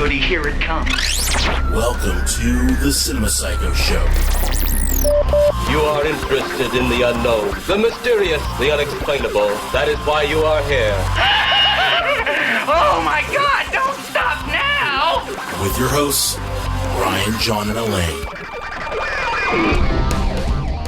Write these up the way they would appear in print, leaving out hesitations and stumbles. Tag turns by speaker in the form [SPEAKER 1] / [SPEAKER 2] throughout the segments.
[SPEAKER 1] goody, here it comes.
[SPEAKER 2] Welcome to the Cinema Psycho Show.
[SPEAKER 3] You are interested in the unknown, the mysterious, the unexplainable. That is why you are here.
[SPEAKER 1] Oh my God, don't stop now!
[SPEAKER 2] With your hosts, Brian, John, and Elaine.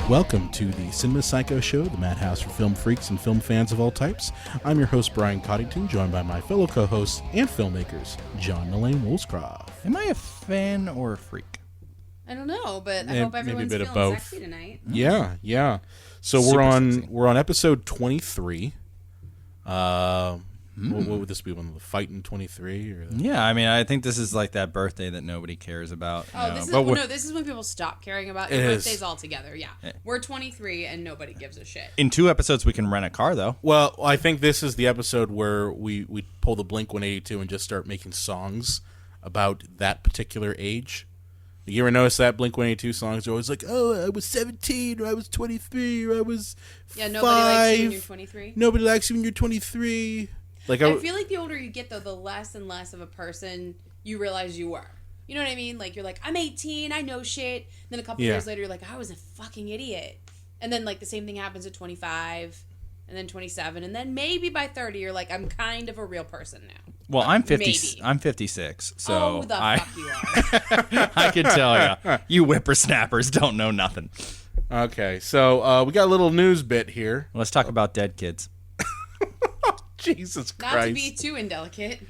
[SPEAKER 4] Welcome to the Cinema Psycho Show, the madhouse for film freaks and film fans of all types. I'm your host, Brian Coddington, joined by my fellow co-hosts and filmmakers, John and Elaine Woolscroft.
[SPEAKER 5] Am I a fan or a freak?
[SPEAKER 6] I don't know, but I
[SPEAKER 4] Yeah,
[SPEAKER 6] hope everyone's
[SPEAKER 4] maybe a bit of
[SPEAKER 6] feeling
[SPEAKER 4] both.
[SPEAKER 6] sexy tonight.
[SPEAKER 4] Yeah. So
[SPEAKER 5] Super sexy.
[SPEAKER 4] we're on episode 23. What would this be? One of the Fightin' 23? Or
[SPEAKER 5] Yeah, I mean, I think this is like that birthday that nobody cares about.
[SPEAKER 6] Oh,
[SPEAKER 5] you
[SPEAKER 6] this
[SPEAKER 5] know,
[SPEAKER 6] is
[SPEAKER 5] but
[SPEAKER 6] this is when people stop caring about
[SPEAKER 4] It
[SPEAKER 6] your
[SPEAKER 4] is.
[SPEAKER 6] birthdays altogether. Yeah, we're 23 and nobody gives a shit.
[SPEAKER 5] in 2 episodes, we can rent a car, though.
[SPEAKER 4] Well, I think this is the episode where we pull the Blink-182 and just start making songs about that particular age. You ever notice that Blink-182 songs are always like, oh, I was 17, or I was 23, or I was 5.
[SPEAKER 6] Nobody likes you when you're 23.
[SPEAKER 4] Nobody likes you when you're 23. Like
[SPEAKER 6] I feel like the older you get, though, the less and less of a person you realize you were. You know what I mean? Like, you're like, I'm 18, I know shit. Then a couple years later, you're like, I was a fucking idiot. And then, like, the same thing happens at 25, and then 27, and then maybe by 30, you're like, I'm kind of a real person now.
[SPEAKER 5] Well, I'm 50.
[SPEAKER 6] Maybe.
[SPEAKER 5] I'm 56, so
[SPEAKER 6] Oh, the fuck you are.
[SPEAKER 5] I can tell you whippersnappers don't know nothing.
[SPEAKER 4] Okay, so we got a little news bit here.
[SPEAKER 5] Let's talk about dead kids.
[SPEAKER 4] Jesus
[SPEAKER 6] Not
[SPEAKER 4] Christ.
[SPEAKER 6] to be too indelicate.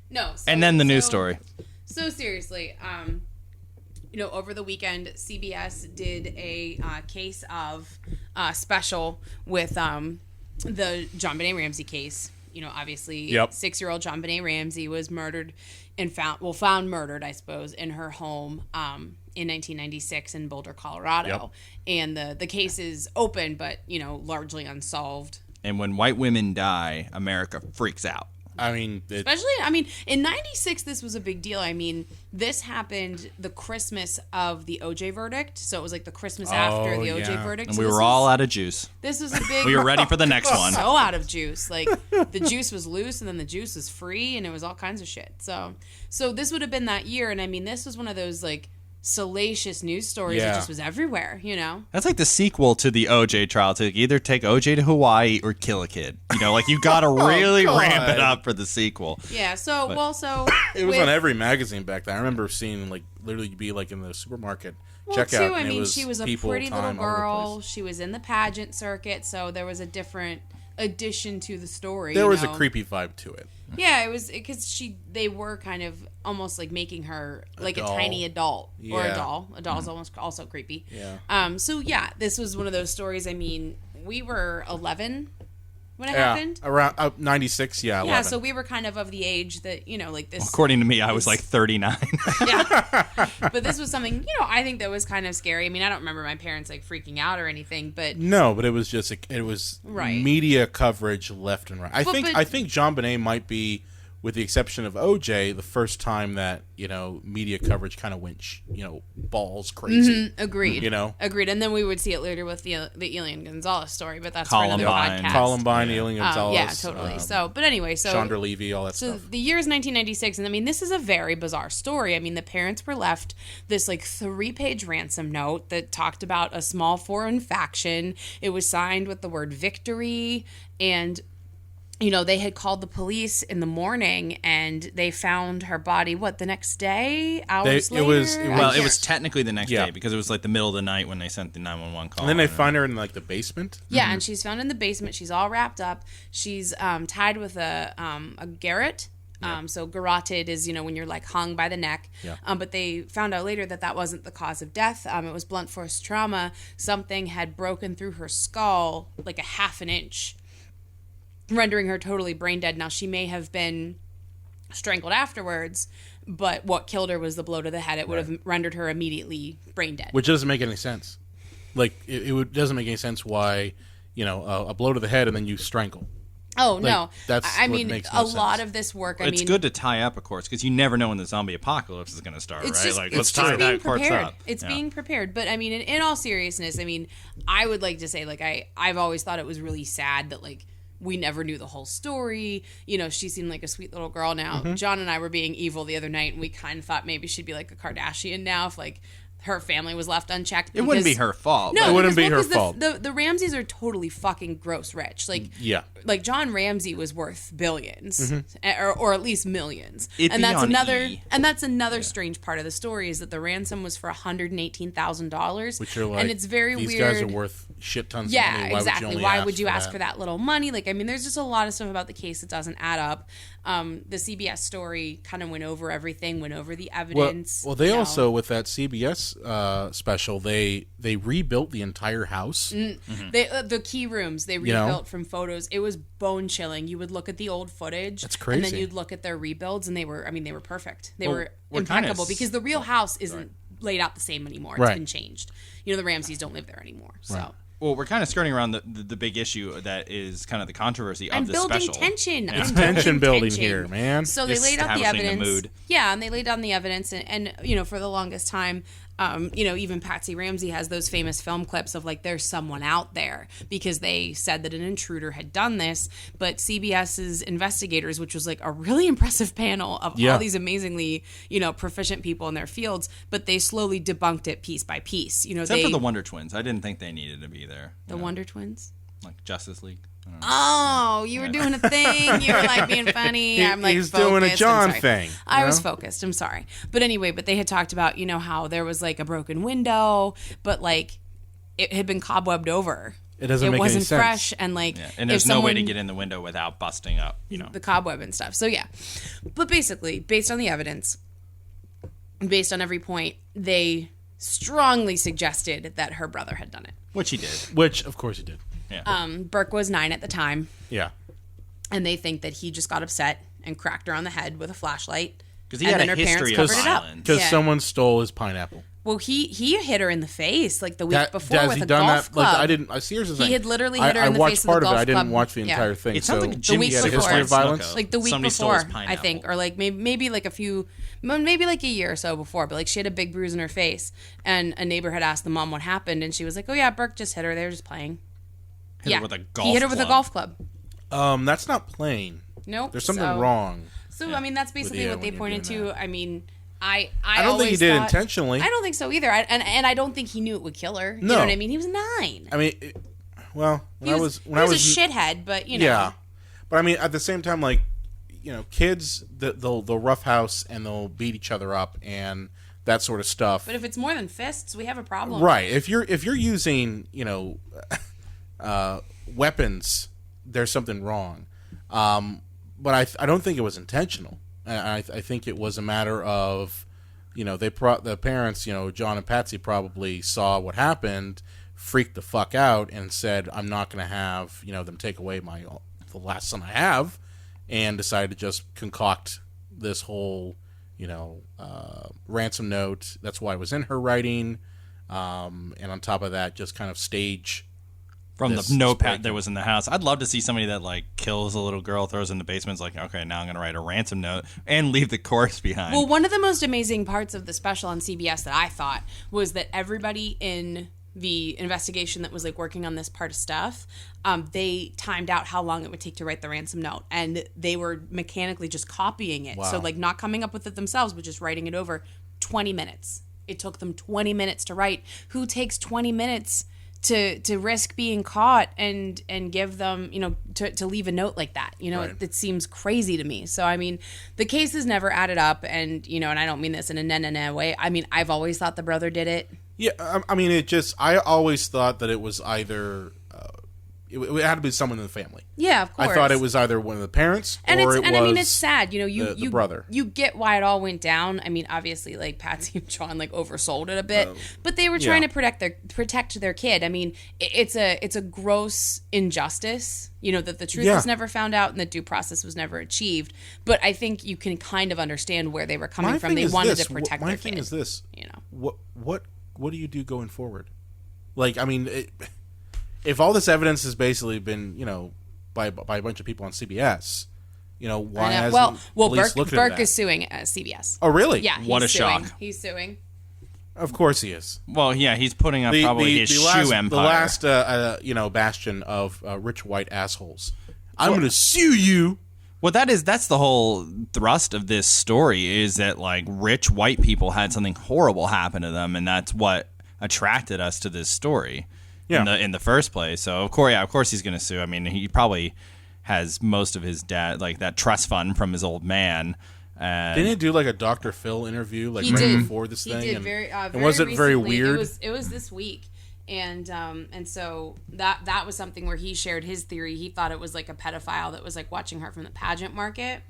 [SPEAKER 6] No. So,
[SPEAKER 5] And then the news story.
[SPEAKER 6] So seriously, over the weekend, CBS did a case of special with the JonBenet Ramsey case. You know, obviously,
[SPEAKER 4] Yep.
[SPEAKER 6] 6-year-old JonBenet Ramsey was murdered and found murdered, I suppose, in her home in 1996 in Boulder, Colorado.
[SPEAKER 4] Yep.
[SPEAKER 6] And the case is open, but largely unsolved.
[SPEAKER 5] And when white women die, America freaks out.
[SPEAKER 4] I mean,
[SPEAKER 6] Especially, in 96, this was a big deal. I mean, this happened the Christmas of the OJ verdict. So it was like the Christmas after the OJ
[SPEAKER 4] yeah.
[SPEAKER 6] verdict.
[SPEAKER 5] And
[SPEAKER 6] So
[SPEAKER 5] we
[SPEAKER 6] this
[SPEAKER 5] were all
[SPEAKER 6] was-
[SPEAKER 5] out of juice.
[SPEAKER 6] This was a big...
[SPEAKER 5] We were ready for the next one.
[SPEAKER 6] So out of juice. Like, the juice was loose, and then the juice was free, and it was all kinds of shit. So this would have been that year, and I mean, this was one of those, like, salacious news stories that just was everywhere,
[SPEAKER 5] That's like the sequel to the OJ trial. To either take OJ to Hawaii or kill a kid. Like you got to really ramp it up for the sequel.
[SPEAKER 6] Yeah, so
[SPEAKER 4] it was on every magazine back then. I remember seeing, like, literally be, like, in the supermarket checkout.
[SPEAKER 6] Too, I
[SPEAKER 4] and it
[SPEAKER 6] mean,
[SPEAKER 4] was
[SPEAKER 6] she was a
[SPEAKER 4] people,
[SPEAKER 6] pretty little
[SPEAKER 4] time, all over the
[SPEAKER 6] girl.
[SPEAKER 4] place.
[SPEAKER 6] She was in the pageant circuit, so there was a different addition to the story.
[SPEAKER 4] There was a creepy vibe to it.
[SPEAKER 6] Yeah, it was because they were kind of almost like making her like a
[SPEAKER 4] doll.
[SPEAKER 6] tiny adult or a
[SPEAKER 4] Yeah.
[SPEAKER 6] doll. A doll's almost also creepy.
[SPEAKER 4] Yeah.
[SPEAKER 6] So yeah, this was one of those stories. I mean, we were 11 when it happened.
[SPEAKER 4] Around 96, yeah, 11.
[SPEAKER 6] Yeah, so we were kind of the age that, like this.
[SPEAKER 5] According to me, I was like 39.
[SPEAKER 6] Yeah. But this was something, I think that was kind of scary. I mean, I don't remember my parents like freaking out or anything, but
[SPEAKER 4] No, but it was just it was
[SPEAKER 6] Right.
[SPEAKER 4] media coverage left and right. I think JonBenet might be, with the exception of OJ, the first time that media coverage kind of went balls crazy.
[SPEAKER 6] agreed.
[SPEAKER 4] You
[SPEAKER 6] And then we would see it later with the Elian Gonzalez story, but that's for another
[SPEAKER 5] Columbine.
[SPEAKER 6] podcast.
[SPEAKER 4] Columbine, Alien Gonzalez,
[SPEAKER 6] Yeah, totally. But anyway,
[SPEAKER 4] Chandra Levy, all that
[SPEAKER 6] So
[SPEAKER 4] stuff.
[SPEAKER 6] the year is 1996, and I mean, this is a very bizarre story. I mean, the parents were left this like 3-page ransom note that talked about a small foreign faction. It was signed with the word victory, and they had called the police in the morning, and they found her body, the next day? Hours later?
[SPEAKER 5] It was technically the next
[SPEAKER 4] Yeah.
[SPEAKER 5] day because it was like the middle of the night when they sent the 911 call.
[SPEAKER 4] And then they find her in like the basement.
[SPEAKER 6] Yeah, and she's found in the basement. She's all wrapped up. She's tied with a garrote. So garroted is, when you're like hung by the neck.
[SPEAKER 4] Yeah.
[SPEAKER 6] But they found out later that wasn't the cause of death. It was blunt force trauma. Something had broken through her skull like a half an inch, rendering her totally brain dead. Now, she may have been strangled afterwards, but what killed her was the blow to the head. It would have rendered her immediately brain dead.
[SPEAKER 4] Which doesn't make any sense. Like, it doesn't make any sense why, a blow to the head and then you strangle.
[SPEAKER 6] Oh, no.
[SPEAKER 4] That's
[SPEAKER 6] I
[SPEAKER 4] what
[SPEAKER 6] mean,
[SPEAKER 4] makes no
[SPEAKER 6] a lot
[SPEAKER 4] sense.
[SPEAKER 6] of this work,
[SPEAKER 5] It's good to tie up, of course, because you never know when the zombie apocalypse is going to start,
[SPEAKER 6] It's
[SPEAKER 5] right?
[SPEAKER 6] just,
[SPEAKER 5] Like,
[SPEAKER 6] it's
[SPEAKER 5] let's
[SPEAKER 6] just
[SPEAKER 5] tie
[SPEAKER 6] being
[SPEAKER 5] that parts
[SPEAKER 6] prepared.
[SPEAKER 5] up.
[SPEAKER 6] It's
[SPEAKER 5] Yeah.
[SPEAKER 6] being prepared. But, I mean, in all seriousness, I mean, I would like to say, like, I've always thought it was really sad that, like, we never knew the whole story. She seemed like a sweet little girl now. John and I were being evil the other night, and we kind of thought maybe she'd be like a Kardashian now if like her family was left unchecked.
[SPEAKER 5] It wouldn't be her fault.
[SPEAKER 6] No,
[SPEAKER 4] It wouldn't be her
[SPEAKER 6] because
[SPEAKER 4] fault.
[SPEAKER 6] The Ramseys are totally fucking gross rich. Like,
[SPEAKER 4] Yeah.
[SPEAKER 6] like John Ramsey was worth billions,
[SPEAKER 4] Mm-hmm.
[SPEAKER 6] or at least millions.
[SPEAKER 5] It'd
[SPEAKER 6] And
[SPEAKER 5] be
[SPEAKER 6] that's
[SPEAKER 5] on
[SPEAKER 6] another
[SPEAKER 5] E.
[SPEAKER 6] and that's another strange part of the story is that the ransom was for $118,000,
[SPEAKER 4] Which are like,
[SPEAKER 6] and it's very
[SPEAKER 4] these
[SPEAKER 6] weird.
[SPEAKER 4] guys are worth shit tons of
[SPEAKER 6] Yeah,
[SPEAKER 4] money. Why
[SPEAKER 6] exactly.
[SPEAKER 4] Would you
[SPEAKER 6] Why would you ask for that little money? Like, I mean, there's just a lot of stuff about the case that doesn't add up. The CBS story kind of went over everything, went over the evidence.
[SPEAKER 4] Well, they also, with that CBS special, they rebuilt the entire house.
[SPEAKER 6] The key rooms they rebuilt from photos. It was bone chilling. You would look at the old footage,
[SPEAKER 4] That's crazy.
[SPEAKER 6] and then you'd look at their rebuilds, and they were perfect. They
[SPEAKER 5] Well,
[SPEAKER 6] were
[SPEAKER 5] we're kinda
[SPEAKER 6] impeccable because the real house isn't laid out the same anymore. It's
[SPEAKER 4] Right.
[SPEAKER 6] been changed. The Ramseys don't live there anymore. So.
[SPEAKER 5] Well, we're kind of skirting around the big issue that is kind of the controversy
[SPEAKER 6] I'm
[SPEAKER 5] of this
[SPEAKER 6] building
[SPEAKER 5] special.
[SPEAKER 6] tension.
[SPEAKER 4] It's
[SPEAKER 6] I'm
[SPEAKER 4] tension building
[SPEAKER 6] tension.
[SPEAKER 4] here, man.
[SPEAKER 6] So they laid out the
[SPEAKER 5] Establishing the
[SPEAKER 6] evidence.
[SPEAKER 5] mood.
[SPEAKER 6] Yeah, and they laid down the evidence, and for the longest time, even Patsy Ramsey has those famous film clips of like there's someone out there because they said that an intruder had done this. But CBS's investigators, which was like a really impressive panel of
[SPEAKER 4] Yeah.
[SPEAKER 6] all these amazingly proficient people in their fields, but they slowly debunked it piece by piece.
[SPEAKER 5] Except for the Wonder Twins. I didn't think they needed to be there.
[SPEAKER 6] the Wonder Twins.
[SPEAKER 5] Like Justice League. I don't know.
[SPEAKER 6] Oh, you were doing a thing. You were like being funny. I'm like
[SPEAKER 4] He's doing a
[SPEAKER 6] focused.
[SPEAKER 4] John
[SPEAKER 6] I'm sorry.
[SPEAKER 4] thing,
[SPEAKER 6] I
[SPEAKER 4] you
[SPEAKER 6] was
[SPEAKER 4] know?
[SPEAKER 6] focused. I'm sorry. But anyway, they had talked about, how there was like a broken window, but like it had been cobwebbed over.
[SPEAKER 4] It doesn't make any
[SPEAKER 6] wasn't
[SPEAKER 4] sense.
[SPEAKER 6] fresh, and like
[SPEAKER 5] Yeah. And
[SPEAKER 6] if
[SPEAKER 5] there's no way to
[SPEAKER 6] someone-
[SPEAKER 5] get in the window without busting up,
[SPEAKER 6] the cobweb and stuff. So yeah, but basically, based on the evidence, based on every point, they strongly suggested that her brother had done it.
[SPEAKER 5] Which he did.
[SPEAKER 4] Which, of course, he did.
[SPEAKER 6] Burke was 9 at the time,
[SPEAKER 4] Yeah.
[SPEAKER 6] and they think that he just got upset and cracked her on the head with a flashlight.
[SPEAKER 5] Because he
[SPEAKER 6] And
[SPEAKER 5] had
[SPEAKER 6] then
[SPEAKER 5] a
[SPEAKER 6] her parents
[SPEAKER 5] history of
[SPEAKER 6] covered it up.
[SPEAKER 5] violence.
[SPEAKER 4] Because
[SPEAKER 6] Yeah.
[SPEAKER 4] someone stole his pineapple.
[SPEAKER 6] Well, he hit her in the face like the week before
[SPEAKER 4] has
[SPEAKER 6] with
[SPEAKER 4] he
[SPEAKER 6] a
[SPEAKER 4] done
[SPEAKER 6] golf
[SPEAKER 4] that?
[SPEAKER 6] club.
[SPEAKER 4] Like, I didn't. I here's the thing.
[SPEAKER 6] He had literally hit her
[SPEAKER 4] I
[SPEAKER 6] in the
[SPEAKER 4] watched
[SPEAKER 6] face
[SPEAKER 4] part
[SPEAKER 6] with a
[SPEAKER 4] of it.
[SPEAKER 6] golf
[SPEAKER 4] I didn't
[SPEAKER 6] club.
[SPEAKER 4] watch the
[SPEAKER 6] Yeah.
[SPEAKER 4] entire thing.
[SPEAKER 5] It sounds
[SPEAKER 4] so
[SPEAKER 5] like Jimmy
[SPEAKER 6] week
[SPEAKER 4] he had a
[SPEAKER 6] before.
[SPEAKER 4] history of violence.
[SPEAKER 5] Snucco.
[SPEAKER 6] Like the week
[SPEAKER 5] Somebody stole his
[SPEAKER 6] before, I
[SPEAKER 5] pineapple.
[SPEAKER 6] think, or like maybe like maybe like a year or so before. But like she had a big bruise in her face, and a neighbor had asked the mom what happened, and she was like, "Oh yeah, Burke just hit her. They were just playing."
[SPEAKER 5] Hit her with a golf
[SPEAKER 6] He hit her with a
[SPEAKER 5] club.
[SPEAKER 6] golf club.
[SPEAKER 4] That's not playing.
[SPEAKER 6] Nope.
[SPEAKER 4] There's something
[SPEAKER 6] so,
[SPEAKER 4] wrong.
[SPEAKER 6] So I mean, that's basically
[SPEAKER 4] Yeah,
[SPEAKER 6] what they
[SPEAKER 4] when you're
[SPEAKER 6] pointed
[SPEAKER 4] doing
[SPEAKER 6] to. I mean, I
[SPEAKER 4] don't think he
[SPEAKER 6] always
[SPEAKER 4] did
[SPEAKER 6] thought-
[SPEAKER 4] intentionally.
[SPEAKER 6] I don't think so either. And I don't think he knew it would kill her. You
[SPEAKER 4] No.
[SPEAKER 6] know what I mean? He was 9.
[SPEAKER 4] I mean, when
[SPEAKER 6] He was a shithead, but
[SPEAKER 4] yeah. But I mean, at the same time, like, kids, they'll roughhouse and they'll beat each other up and that sort of stuff.
[SPEAKER 6] But if it's more than fists, we have a problem.
[SPEAKER 4] Right. If you're using, weapons, there's something wrong. But I don't think it was intentional. I think it was a matter of, the parents, John and Patsy probably saw what happened, freaked the fuck out, and said, "I'm not going to have them take away the last son I have," and decided to just concoct this whole ransom note. That's why it was in her writing, and on top of that, just kind of stage.
[SPEAKER 5] From
[SPEAKER 4] This
[SPEAKER 5] the notepad
[SPEAKER 4] breaking.
[SPEAKER 5] that was in the house. I'd love to see somebody that like kills a little girl, throws her in the basement, is like, okay, now I'm going to write a ransom note and leave the corpse behind.
[SPEAKER 6] Well, one of the most amazing parts of the special on CBS that I thought was that everybody in the investigation that was like working on this part of stuff, they timed out how long it would take to write the ransom note, and they were mechanically just copying it.
[SPEAKER 4] Wow.
[SPEAKER 6] So like not coming up with it themselves, but just writing it over. 20 minutes. It took them 20 minutes to write. Who takes 20 minutes to risk being caught and give them, to leave a note like that?
[SPEAKER 4] Right.
[SPEAKER 6] It seems crazy to me. So I mean, the cases never added up, and and I don't mean this in a na way. I mean, I've always thought the brother did it.
[SPEAKER 4] Yeah, I mean, I always thought that it was either it had to be someone in the family.
[SPEAKER 6] Yeah, of course.
[SPEAKER 4] I thought it was either one of the parents
[SPEAKER 6] And
[SPEAKER 4] or
[SPEAKER 6] it's
[SPEAKER 4] it
[SPEAKER 6] and
[SPEAKER 4] was
[SPEAKER 6] I mean it's sad,
[SPEAKER 4] the brother.
[SPEAKER 6] You get why it all went down. I mean, obviously, like Patsy and John like oversold it a bit, but they were trying
[SPEAKER 4] yeah.
[SPEAKER 6] to protect their kid. I mean, it's a gross injustice, that the truth
[SPEAKER 4] Yeah.
[SPEAKER 6] was never found out and the due process was never achieved. But I think you can kind of understand where they were coming from. They wanted to protect
[SPEAKER 4] my
[SPEAKER 6] their
[SPEAKER 4] thing
[SPEAKER 6] kid.
[SPEAKER 4] is this.
[SPEAKER 6] You know.
[SPEAKER 4] What do you do going forward? Like, I mean, if all this evidence has basically been, by a bunch of people on CBS, why hasn't police looked at
[SPEAKER 6] Burke
[SPEAKER 4] that?
[SPEAKER 6] is suing CBS.
[SPEAKER 4] Oh, really?
[SPEAKER 6] Yeah,
[SPEAKER 5] What
[SPEAKER 6] he's
[SPEAKER 5] a
[SPEAKER 6] suing.
[SPEAKER 5] shock.
[SPEAKER 6] He's suing.
[SPEAKER 4] Of course he is.
[SPEAKER 5] well, yeah, he's putting up probably his shoe empire.
[SPEAKER 4] The last, bastion of rich white assholes. I'm going to sue you.
[SPEAKER 5] Well, that's the whole thrust of this story, is that like rich white people had something horrible happen to them, and that's what attracted us to this story in the first place. So of course he's going to sue. I mean, he probably has most of his debt, like that trust fund from his old man.
[SPEAKER 4] Didn't he do like a Dr. Phil interview
[SPEAKER 6] He did.
[SPEAKER 4] before this thing?
[SPEAKER 6] He did very
[SPEAKER 4] was it very
[SPEAKER 6] recently.
[SPEAKER 4] weird?
[SPEAKER 6] It was this week. And so that was something where he shared his theory. He thought it was like a pedophile that was like watching her from the pageant market.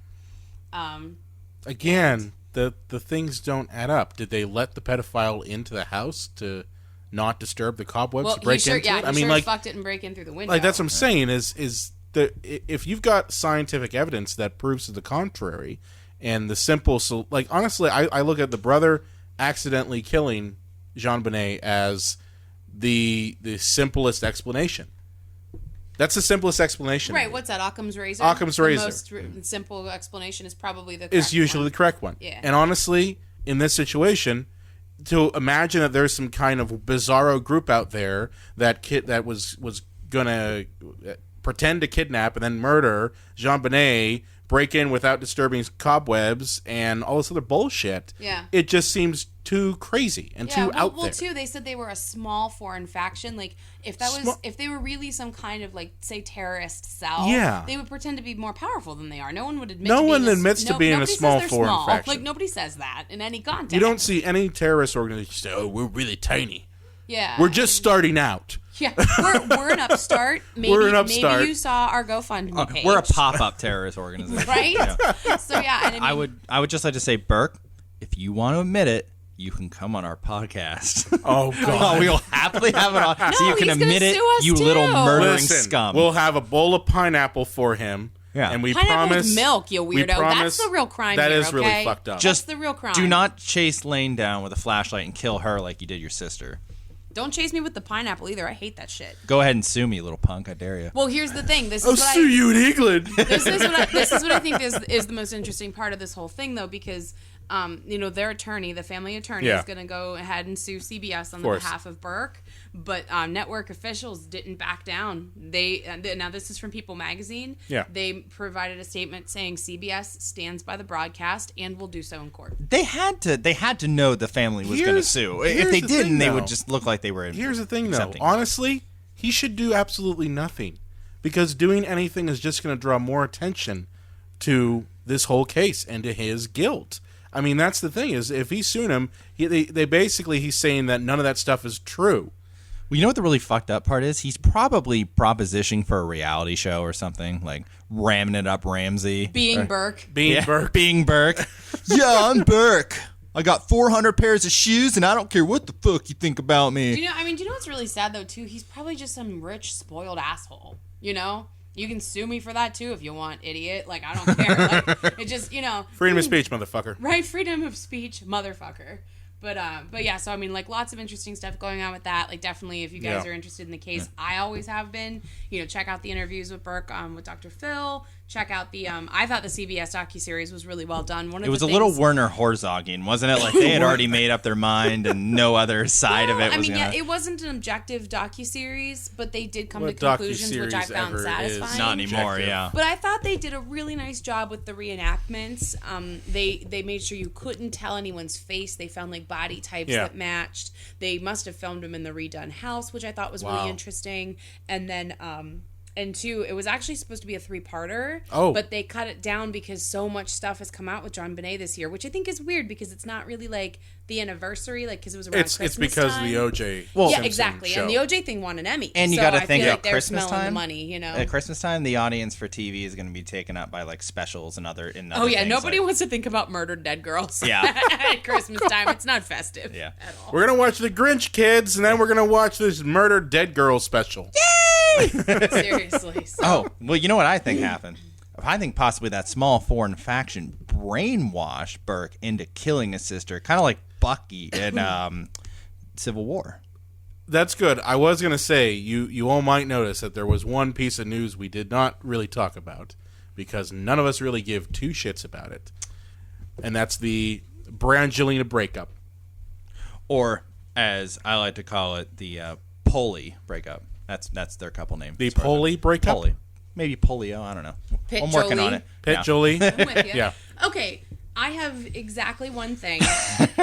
[SPEAKER 4] Again, the things don't add up. Did they let the pedophile into the house to not disturb the cobwebs to break into it?
[SPEAKER 6] I mean, like, fucked it and break in through the window.
[SPEAKER 4] Like, that's what I'm saying is that if you've got scientific evidence that proves to the contrary, and the simple, so like, honestly, I look at the brother accidentally killing JonBenet as the simplest explanation. That's the simplest explanation.
[SPEAKER 6] Right, what's that, Occam's razor?
[SPEAKER 4] Occam's razor.
[SPEAKER 6] The most simple explanation is probably the correct
[SPEAKER 4] is usually
[SPEAKER 6] one.
[SPEAKER 4] the correct one.
[SPEAKER 6] Yeah.
[SPEAKER 4] And honestly, in this situation, to imagine that there's some kind of bizarro group out there that was gonna pretend to kidnap and then murder JonBenet, break in without disturbing cobwebs, and all this other bullshit.
[SPEAKER 6] Yeah.
[SPEAKER 4] It just seems too crazy and too out there.
[SPEAKER 6] Well, too, they said they were a small foreign faction. Like, if they were really some kind of, like, say, terrorist cell, they would pretend to be more powerful than they are. No one would admit
[SPEAKER 4] No one admits to being a small foreign faction.
[SPEAKER 6] Like, nobody says that in any context.
[SPEAKER 4] You don't see any terrorist organization say, oh, we're really tiny.
[SPEAKER 6] Yeah.
[SPEAKER 4] We're just starting out.
[SPEAKER 6] Yeah, we're an upstart. Maybe,
[SPEAKER 4] We're an upstart.
[SPEAKER 6] Maybe you saw our GoFundMe page.
[SPEAKER 5] We're a pop-up terrorist organization.
[SPEAKER 6] Right?
[SPEAKER 5] Yeah.
[SPEAKER 6] So, yeah. And
[SPEAKER 5] I would just like to say, Burke, if you want to admit it, you can come on our podcast.
[SPEAKER 4] Oh, God.
[SPEAKER 5] We'll happily have it on so you can
[SPEAKER 6] he's gonna
[SPEAKER 5] admit it,
[SPEAKER 6] sue us,
[SPEAKER 5] you
[SPEAKER 6] too.
[SPEAKER 5] little murdering
[SPEAKER 4] Listen,
[SPEAKER 5] scum.
[SPEAKER 4] we'll have a bowl of pineapple for him.
[SPEAKER 5] Yeah.
[SPEAKER 4] And we
[SPEAKER 6] Pineapple
[SPEAKER 4] promise
[SPEAKER 6] with milk, you
[SPEAKER 4] we
[SPEAKER 6] weirdo.
[SPEAKER 4] promise-
[SPEAKER 6] That's the real crime
[SPEAKER 4] That
[SPEAKER 6] here,
[SPEAKER 4] is really
[SPEAKER 6] okay?
[SPEAKER 4] fucked up.
[SPEAKER 5] Just
[SPEAKER 6] That's the real crime.
[SPEAKER 5] do not chase Lane down with a flashlight and kill her like you did your sister.
[SPEAKER 6] Don't chase me with the pineapple either. I hate that shit.
[SPEAKER 5] Go ahead and sue me, little punk. I dare you.
[SPEAKER 6] Well, here's the thing. This
[SPEAKER 4] I'll
[SPEAKER 6] is what
[SPEAKER 4] sue you in England.
[SPEAKER 6] This is what I think is the most interesting part of this whole thing, though, because their attorney, the family attorney, is going to go ahead and sue CBS on the behalf of Burke, but network officials didn't back down. Now this is from People Magazine.
[SPEAKER 4] Yeah.
[SPEAKER 6] They provided a statement saying CBS stands by the broadcast and will do so in court.
[SPEAKER 5] They had to know the family was going to sue. If
[SPEAKER 4] here's
[SPEAKER 5] they
[SPEAKER 4] the
[SPEAKER 5] didn't,
[SPEAKER 4] thing,
[SPEAKER 5] they
[SPEAKER 4] though.
[SPEAKER 5] would just look like they were.
[SPEAKER 4] Here's the thing, though.
[SPEAKER 5] accepting.
[SPEAKER 4] Honestly, he should do absolutely nothing, because doing anything is just going to draw more attention to this whole case and to his guilt. I mean, that's the thing, is if he's suing him, he's saying that none of that stuff is true.
[SPEAKER 5] Well, you know what the really fucked up part is? He's probably propositioning for a reality show or something, like ramming it up Ramsey.
[SPEAKER 6] Being Burke.
[SPEAKER 4] Burke.
[SPEAKER 5] Being Burke. Yeah, I'm Burke. I got 400 pairs of shoes, and I don't care what the fuck you think about me.
[SPEAKER 6] Do you know what's really sad, though, too? He's probably just some rich, spoiled asshole, you know? You can sue me for that, too, if you want, idiot. Like, I don't care. Like, it just,
[SPEAKER 4] Freedom of speech, motherfucker.
[SPEAKER 6] Right, freedom of speech, motherfucker. But yeah, so I mean, like, lots of interesting stuff going on with that. Like, definitely, if you guys are interested in the case, I always have been. Check out the interviews with Burke, with Dr. Phil. Check out the. I thought the CBS docuseries was really well done.
[SPEAKER 5] It was a little Werner Herzogian, wasn't it? Like they had already made up their mind, and no other side of it was.
[SPEAKER 6] It wasn't an objective docuseries, but they did come to conclusions, which I found satisfying.
[SPEAKER 5] Not anymore, yeah.
[SPEAKER 6] But I thought they did a really nice job with the reenactments. They made sure you couldn't tell anyone's face. They found like body types that matched. They must have filmed them in the redone house, which I thought was really interesting. And then and two, it was actually supposed to be a 3-parter, but they cut it down because so much stuff has come out with JonBenet this year, which I think is weird because it's not really like the anniversary, like because it was around Christmas
[SPEAKER 4] It's because
[SPEAKER 6] time.
[SPEAKER 4] of the OJ.
[SPEAKER 6] Yeah, exactly.
[SPEAKER 4] Show.
[SPEAKER 6] And the OJ thing won an Emmy.
[SPEAKER 5] And you
[SPEAKER 6] so
[SPEAKER 5] got to
[SPEAKER 6] I
[SPEAKER 5] think
[SPEAKER 6] feel
[SPEAKER 5] at
[SPEAKER 6] like they're
[SPEAKER 5] Christmas
[SPEAKER 6] smelling
[SPEAKER 5] time.
[SPEAKER 6] the money,
[SPEAKER 5] At Christmas time, the audience for TV is going to be taken up by like specials and other.
[SPEAKER 6] Oh yeah,
[SPEAKER 5] things,
[SPEAKER 6] nobody
[SPEAKER 5] like,
[SPEAKER 6] wants to think about murdered dead girls.
[SPEAKER 5] Yeah.
[SPEAKER 6] At Christmas time, it's not festive.
[SPEAKER 5] Yeah.
[SPEAKER 6] At all.
[SPEAKER 4] We're going to watch The Grinch, kids, and then we're going to watch this murdered dead girl special.
[SPEAKER 6] Seriously. So.
[SPEAKER 5] Oh, well, you know what I think happened? I think possibly that small foreign faction brainwashed Burke into killing his sister, kind of like Bucky in Civil War.
[SPEAKER 4] That's good. I was going to say, you all might notice that there was one piece of news we did not really talk about because none of us really give two shits about it. And that's the Brangelina breakup.
[SPEAKER 5] Or, as I like to call it, the Polly breakup. That's their couple name.
[SPEAKER 4] The Polly breakup?
[SPEAKER 5] Polly. maybe polio. I don't know.
[SPEAKER 6] Pit
[SPEAKER 5] I'm working
[SPEAKER 6] Jolie.
[SPEAKER 5] on it.
[SPEAKER 4] Pit
[SPEAKER 5] Yeah.
[SPEAKER 4] Jolie.
[SPEAKER 6] I'm with you.
[SPEAKER 4] Yeah.
[SPEAKER 6] Okay, I have exactly one thing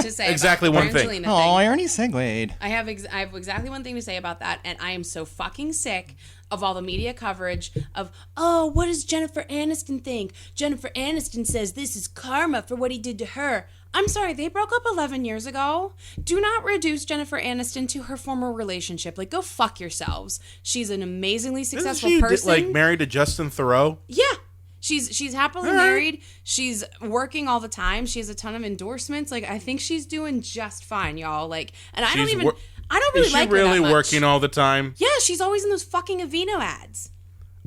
[SPEAKER 6] to say.
[SPEAKER 4] Exactly
[SPEAKER 6] about
[SPEAKER 4] one
[SPEAKER 6] the
[SPEAKER 4] thing.
[SPEAKER 6] Brangelina
[SPEAKER 5] Oh, I already segued.
[SPEAKER 6] I have exactly one thing to say about that, and I am so fucking sick of all the media coverage of, oh, what does Jennifer Aniston think? Jennifer Aniston says this is karma for what he did to her. I'm sorry, they broke up 11 years ago. Do not reduce Jennifer Aniston to her former relationship. Like, go fuck yourselves. She's an amazingly
[SPEAKER 4] Isn't
[SPEAKER 6] successful
[SPEAKER 4] she
[SPEAKER 6] person.
[SPEAKER 4] like married to Justin Theroux?
[SPEAKER 6] Yeah. She's happily married. She's working all the time. She has a ton of endorsements. Like, I think she's doing just fine, y'all. Like, and I don't really
[SPEAKER 4] Is she
[SPEAKER 6] like her
[SPEAKER 4] really
[SPEAKER 6] that much.
[SPEAKER 4] working all the time?
[SPEAKER 6] Yeah, she's always in those fucking Aveeno ads.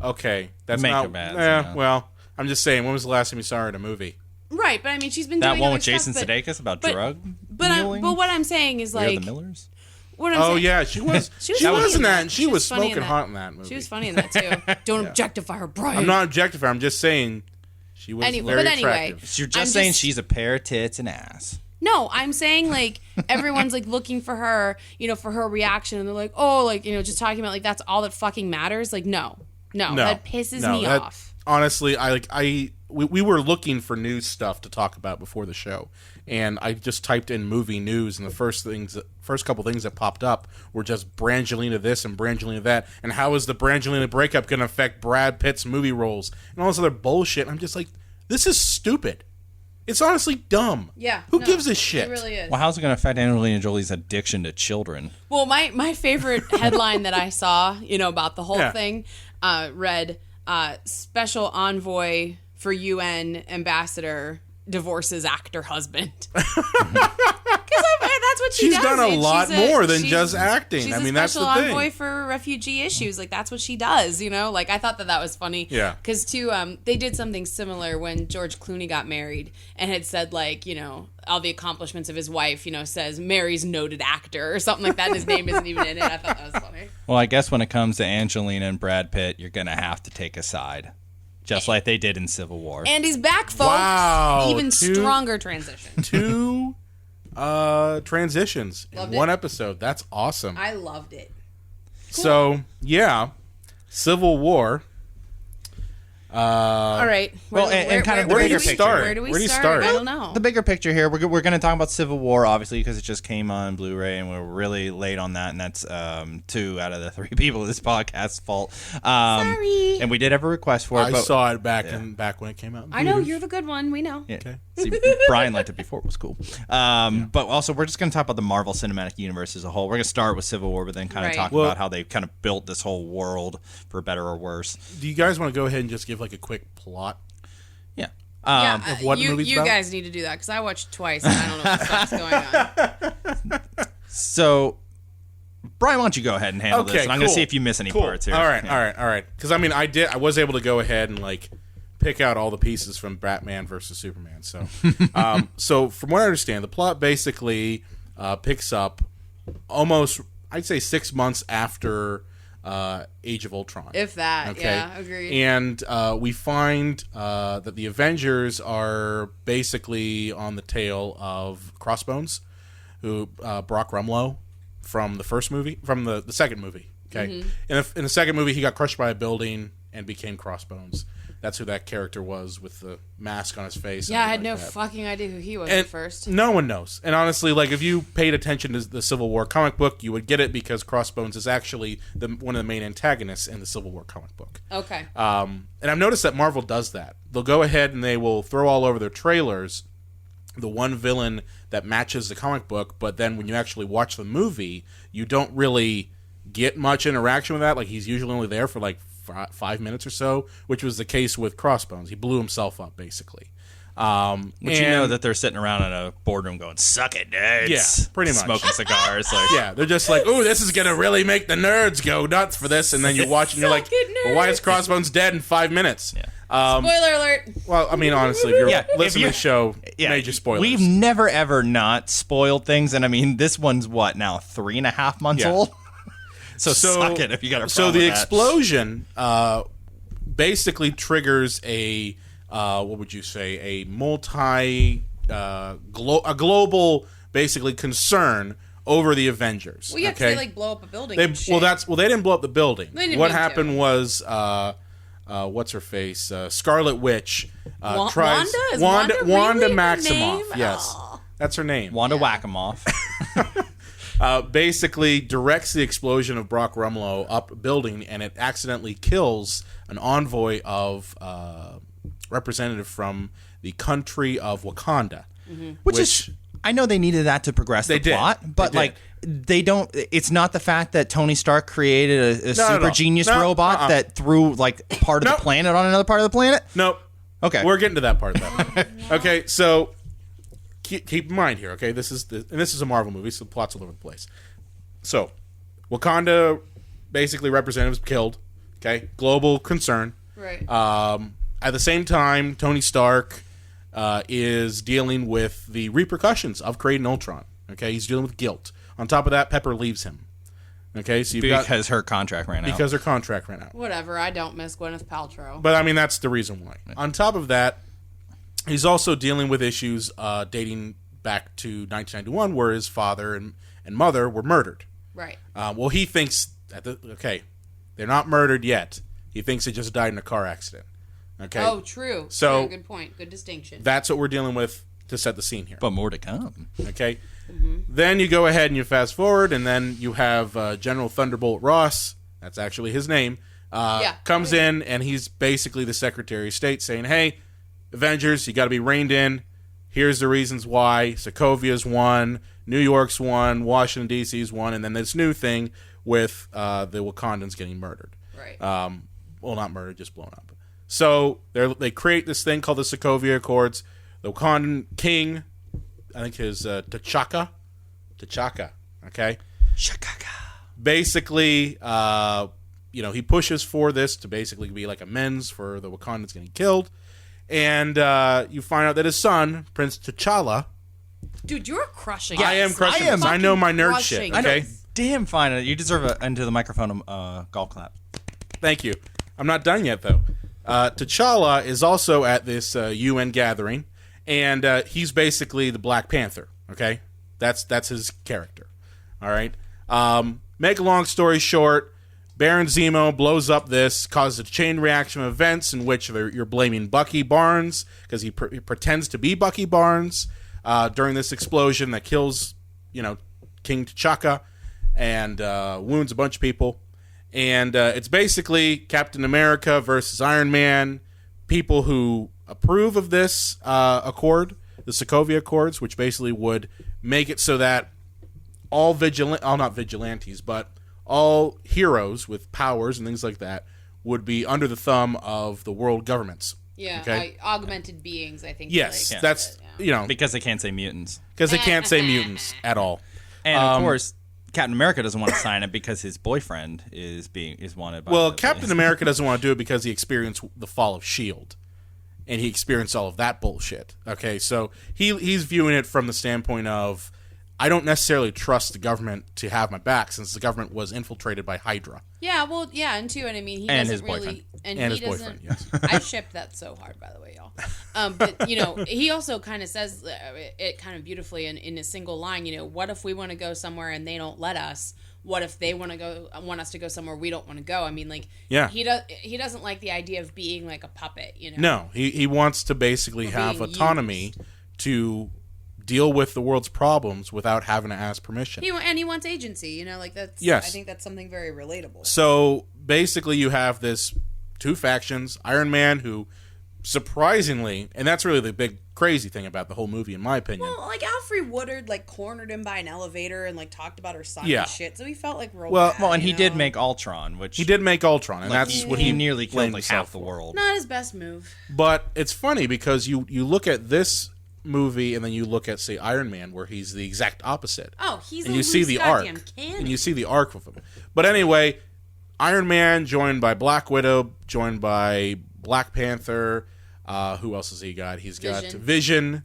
[SPEAKER 4] Okay, that's
[SPEAKER 5] Makeup
[SPEAKER 4] not.
[SPEAKER 5] ads,
[SPEAKER 4] Yeah,
[SPEAKER 5] yeah.
[SPEAKER 4] well, I'm just saying. When was the last time you saw her in a movie?
[SPEAKER 6] Right, but I mean, she's been
[SPEAKER 5] That
[SPEAKER 6] doing
[SPEAKER 5] one
[SPEAKER 6] other
[SPEAKER 5] with Jason
[SPEAKER 6] stuff,
[SPEAKER 5] Sudeikis about
[SPEAKER 6] but-
[SPEAKER 5] drug
[SPEAKER 6] But
[SPEAKER 5] dealing?
[SPEAKER 6] what I'm saying is
[SPEAKER 5] We Are
[SPEAKER 6] like
[SPEAKER 5] the Millers?
[SPEAKER 6] what I'm
[SPEAKER 4] Oh
[SPEAKER 6] saying.
[SPEAKER 4] yeah, she was.
[SPEAKER 6] She was
[SPEAKER 4] she
[SPEAKER 6] funny
[SPEAKER 4] was in that, and
[SPEAKER 6] She
[SPEAKER 4] she was
[SPEAKER 6] funny in
[SPEAKER 4] smoking
[SPEAKER 6] that.
[SPEAKER 4] hot in that movie.
[SPEAKER 6] She was funny in that too. Don't objectify her, Brian.
[SPEAKER 4] I'm not objectifying. I'm just saying she was
[SPEAKER 6] Anyway,
[SPEAKER 4] very
[SPEAKER 6] but anyway.
[SPEAKER 4] attractive.
[SPEAKER 5] You're
[SPEAKER 6] I'm
[SPEAKER 5] just saying
[SPEAKER 6] just-
[SPEAKER 5] she's a pair of tits and ass.
[SPEAKER 6] No, I'm saying like everyone's like looking for her, for her reaction, and they're like, oh, like just talking about like that's all that fucking matters. Like, no, that pisses me
[SPEAKER 4] that-
[SPEAKER 6] off.
[SPEAKER 4] Honestly, we were looking for news stuff to talk about before the show, and I just typed in movie news, and the first couple things that popped up were just Brangelina this and Brangelina that, and how is the Brangelina breakup going to affect Brad Pitt's movie roles and all this other bullshit. And I'm just like, this is stupid. It's honestly dumb.
[SPEAKER 6] Yeah,
[SPEAKER 4] Who
[SPEAKER 6] no,
[SPEAKER 4] gives a shit?
[SPEAKER 6] It really is.
[SPEAKER 5] Well, how's it going to affect Angelina Jolie's addiction to children?
[SPEAKER 6] Well, my favorite headline that I saw, about the whole
[SPEAKER 4] Yeah.
[SPEAKER 6] thing, read special envoy for UN ambassador divorces actor husband. Because that's what she
[SPEAKER 4] She's
[SPEAKER 6] does.
[SPEAKER 4] done a lot more than
[SPEAKER 6] she's-
[SPEAKER 4] just acting.
[SPEAKER 6] She's
[SPEAKER 4] I mean,
[SPEAKER 6] a
[SPEAKER 4] that's the
[SPEAKER 6] special
[SPEAKER 4] thing.
[SPEAKER 6] envoy for refugee issues. Like, that's what she does, Like, I thought that was funny.
[SPEAKER 4] Yeah.
[SPEAKER 6] Because, too, they did something similar when George Clooney got married and had said, like, all the accomplishments of his wife, says Mary's noted actor or something like that, and his name isn't even in it. I thought that was funny.
[SPEAKER 5] Well, I guess when it comes to Angelina and Brad Pitt, you're going to have to take a side. Just like they did in Civil War.
[SPEAKER 6] And he's back, folks.
[SPEAKER 4] Wow,
[SPEAKER 6] Even
[SPEAKER 4] two-
[SPEAKER 6] stronger transition.
[SPEAKER 4] 2 transitions
[SPEAKER 6] Loved
[SPEAKER 4] in
[SPEAKER 6] it.
[SPEAKER 4] one episode. That's awesome.
[SPEAKER 6] I loved it.
[SPEAKER 4] So yeah, Civil War.
[SPEAKER 6] All right.
[SPEAKER 5] well, and kind of the
[SPEAKER 4] where do
[SPEAKER 5] bigger
[SPEAKER 4] you
[SPEAKER 5] picture.
[SPEAKER 4] start?
[SPEAKER 6] Where do we
[SPEAKER 4] Where do you
[SPEAKER 6] start?
[SPEAKER 4] start?
[SPEAKER 6] I don't know.
[SPEAKER 5] The bigger picture here, we're going to talk about Civil War, obviously, because it just came on Blu-ray, and we're really late on that, and that's 2 out of the 3 people of this podcast's fault.
[SPEAKER 6] Sorry.
[SPEAKER 5] And we did have a request for it.
[SPEAKER 4] I
[SPEAKER 5] but,
[SPEAKER 4] saw it back when it came out. in
[SPEAKER 6] I know
[SPEAKER 4] theaters.
[SPEAKER 6] you're the good one. We know.
[SPEAKER 5] Yeah.
[SPEAKER 4] Okay.
[SPEAKER 5] See, Brian liked it before. It was cool. But also, we're just going to talk about the Marvel Cinematic Universe as a whole. We're going to start with Civil War, but then kind of
[SPEAKER 6] Right.
[SPEAKER 5] talk
[SPEAKER 4] Well-
[SPEAKER 5] about how they kind of built this whole world for better or worse.
[SPEAKER 4] Do you guys want to go ahead and just give like a quick plot?
[SPEAKER 5] Yeah.
[SPEAKER 6] Yeah,
[SPEAKER 4] of what the
[SPEAKER 6] you
[SPEAKER 4] movie's about?
[SPEAKER 6] guys need to do that because I watched twice and I don't know what the fuck's going on.
[SPEAKER 5] So, Brian, why don't you go ahead and handle this? And I'm going to
[SPEAKER 4] cool.
[SPEAKER 5] see if you miss any
[SPEAKER 4] Cool.
[SPEAKER 5] parts here.
[SPEAKER 4] All right,
[SPEAKER 5] Yeah.
[SPEAKER 4] all right. Because I mean, I was able to go ahead and like pick out all the pieces from Batman versus Superman. So, so from what I understand, the plot basically picks up almost, I'd say, 6 months after Age of Ultron.
[SPEAKER 6] If that,
[SPEAKER 4] Okay.
[SPEAKER 6] yeah, agreed.
[SPEAKER 4] And we find that the Avengers are basically on the tail of Crossbones, who Brock Rumlow from the first movie, from the second movie. Okay, in the second movie, he got crushed by a building and became Crossbones. That's who that character was with the mask on his face. and
[SPEAKER 6] Yeah, I had
[SPEAKER 4] everything
[SPEAKER 6] no
[SPEAKER 4] like that.
[SPEAKER 6] fucking idea who he was
[SPEAKER 4] And
[SPEAKER 6] at first.
[SPEAKER 4] no one knows. And honestly, like if you paid attention to the Civil War comic book, you would get it because Crossbones is actually one of the main antagonists in the Civil War comic book.
[SPEAKER 6] Okay.
[SPEAKER 4] And I've noticed that Marvel does that. They'll go ahead and they will throw all over their trailers the one villain that matches the comic book, but then when you actually watch the movie, you don't really get much interaction with that. Like he's usually only there for like 5 minutes or so, which was the case with Crossbones. He blew himself up, basically.
[SPEAKER 5] But you know that they're sitting around in a boardroom going, "Suck it, nerds!"
[SPEAKER 4] Yeah, pretty much.
[SPEAKER 5] smoking cigars. Like,
[SPEAKER 4] Yeah, they're just like, "Ooh, this is gonna really make the nerds go nuts for this," and then you watch and you're like,
[SPEAKER 6] Suck it,
[SPEAKER 4] well, "Why is
[SPEAKER 6] nerds.
[SPEAKER 4] Crossbones dead in 5 minutes?"
[SPEAKER 5] Yeah.
[SPEAKER 6] Spoiler alert.
[SPEAKER 4] Well, I mean, honestly, if you're
[SPEAKER 5] Yeah, if
[SPEAKER 4] listening
[SPEAKER 5] you're-
[SPEAKER 4] to the show,
[SPEAKER 5] yeah,
[SPEAKER 4] major spoilers.
[SPEAKER 5] We've never ever not spoiled things, and I mean, this one's what now 3.5 months
[SPEAKER 4] Yeah.
[SPEAKER 5] old. So suck it if you got a problem.
[SPEAKER 4] So the
[SPEAKER 5] with that.
[SPEAKER 4] explosion basically triggers a what would you say, a global basically concern over the Avengers.
[SPEAKER 6] Well, yeah, 'cause
[SPEAKER 4] okay?
[SPEAKER 6] they like blow up a building.
[SPEAKER 4] They
[SPEAKER 6] and shit.
[SPEAKER 4] they didn't blow up the building.
[SPEAKER 6] They didn't
[SPEAKER 4] What
[SPEAKER 6] mean to.
[SPEAKER 4] happened was what's her face, Scarlet Witch, tries
[SPEAKER 6] Wanda? Is Wanda really her
[SPEAKER 4] Maximoff.
[SPEAKER 6] name?
[SPEAKER 4] Yes,
[SPEAKER 6] Oh.
[SPEAKER 4] that's her name.
[SPEAKER 5] Wanda Whack-em-off.
[SPEAKER 4] Basically directs the explosion of Brock Rumlow up a building, and it accidentally kills an envoy of representative from the country of Wakanda.
[SPEAKER 5] Which is, I know they needed that to progress the plot, but they don't. It's not the fact that Tony Stark created a super genius robot that threw like part of the planet on another part of the planet.
[SPEAKER 4] Nope.
[SPEAKER 5] Okay,
[SPEAKER 4] we're getting to that part. Okay, so keep in mind here. Okay, this is a Marvel movie, so the plot's all over the place. So, Wakanda, basically representatives killed. Okay, global concern.
[SPEAKER 6] Right.
[SPEAKER 4] At the same time, Tony Stark is dealing with the repercussions of creating Ultron. Okay, he's dealing with guilt. On top of that, Pepper leaves him. Okay, so
[SPEAKER 5] because her contract ran out.
[SPEAKER 4] Because her contract ran out.
[SPEAKER 6] Whatever. I don't miss Gwyneth Paltrow.
[SPEAKER 4] But I mean, that's the reason why. On top of that, he's also dealing with issues dating back to 1991, where his father and mother were murdered.
[SPEAKER 6] Right.
[SPEAKER 4] Well, he thinks they're not murdered yet. He thinks they just died in a car accident. Okay.
[SPEAKER 6] Oh, true.
[SPEAKER 4] So
[SPEAKER 6] good point. Good distinction.
[SPEAKER 4] That's what we're dealing with to set the scene here.
[SPEAKER 5] But more to come.
[SPEAKER 4] Okay. Then you go ahead and you fast forward, and then you have General Thunderbolt Ross. That's actually his name. Comes in, and he's basically the Secretary of State saying, "Hey, Avengers, you got to be reined in. Here's the reasons why. Sokovia's won, New York's won, Washington D.C.'s won, and then this new thing with the Wakandans getting murdered.
[SPEAKER 6] Right.
[SPEAKER 4] Well, not murdered, just blown up. So they create this thing called the Sokovia Accords. The Wakandan king, I think his T'Chaka, okay?
[SPEAKER 5] Shakaka.
[SPEAKER 4] Basically, he pushes for this to basically be like amends for the Wakandans getting killed. And you find out that his son, Prince T'Challa...
[SPEAKER 6] Dude, you're crushing.
[SPEAKER 4] I am crushing this. I know my nerd shit, okay?
[SPEAKER 5] Damn fine. You deserve into the microphone golf clap.
[SPEAKER 4] Thank you. I'm not done yet, though. T'Challa is also at this UN gathering, and he's basically the Black Panther, okay? That's his character, all right? Make a long story short, Baron Zemo blows up this, causes a chain reaction of events in which you're blaming Bucky Barnes, because he pretends to be Bucky Barnes during this explosion that kills, King T'Chaka and wounds a bunch of people. And it's basically Captain America versus Iron Man, people who approve of this accord, the Sokovia Accords, which basically would make it so that all not vigilantes, but all heroes with powers and things like that would be under the thumb of the world governments.
[SPEAKER 6] Yeah,
[SPEAKER 4] okay?
[SPEAKER 6] Augmented beings, I think.
[SPEAKER 4] Yes, that's,
[SPEAKER 5] Because they can't say mutants.
[SPEAKER 4] Because they can't say mutants at all.
[SPEAKER 5] And, of course... Captain America doesn't want to sign it because his boyfriend is wanted by...
[SPEAKER 4] Well, Captain America doesn't want to do it because he experienced the fall of S.H.I.E.L.D. And he experienced all of that bullshit. Okay, so he's viewing it from the standpoint of, I don't necessarily trust the government to have my back since the government was infiltrated by Hydra.
[SPEAKER 6] Yeah, well, yeah, and he
[SPEAKER 5] and
[SPEAKER 6] doesn't
[SPEAKER 5] his
[SPEAKER 6] really...
[SPEAKER 5] boyfriend.
[SPEAKER 6] And
[SPEAKER 4] his
[SPEAKER 6] he doesn't...
[SPEAKER 4] boyfriend, yes.
[SPEAKER 6] I shipped that so hard, by the way, y'all. But, he also kind of says it kind of beautifully in a single line, what if we want to go somewhere and they don't let us? What if they want us to go somewhere we don't want to go? I mean, he doesn't like the idea of being like a puppet,
[SPEAKER 4] No, he wants to basically have autonomy to deal with the world's problems without having to ask permission.
[SPEAKER 6] He wants agency, that's...
[SPEAKER 4] Yes.
[SPEAKER 6] I think that's something very relatable.
[SPEAKER 4] So, basically, you have this two factions. Iron Man, who, surprisingly, and that's really the big crazy thing about the whole movie, in my opinion.
[SPEAKER 6] Well, Alfred Woodard, cornered him by an elevator and, talked about her son
[SPEAKER 4] and
[SPEAKER 6] shit, so he felt real
[SPEAKER 4] bad,
[SPEAKER 5] Well, and he did make Ultron, which...
[SPEAKER 4] He did make Ultron, and that's what
[SPEAKER 5] he nearly killed, half the
[SPEAKER 4] for.
[SPEAKER 5] world.
[SPEAKER 6] Not his best move.
[SPEAKER 4] But it's funny, because you look at this movie and then you look at, say, Iron Man, where he's the exact opposite.
[SPEAKER 6] Oh, he's
[SPEAKER 4] and you see the arc. And you see the arc with him. But anyway, Iron Man joined by Black Widow, joined by Black Panther. Who else has he got? He's got Vision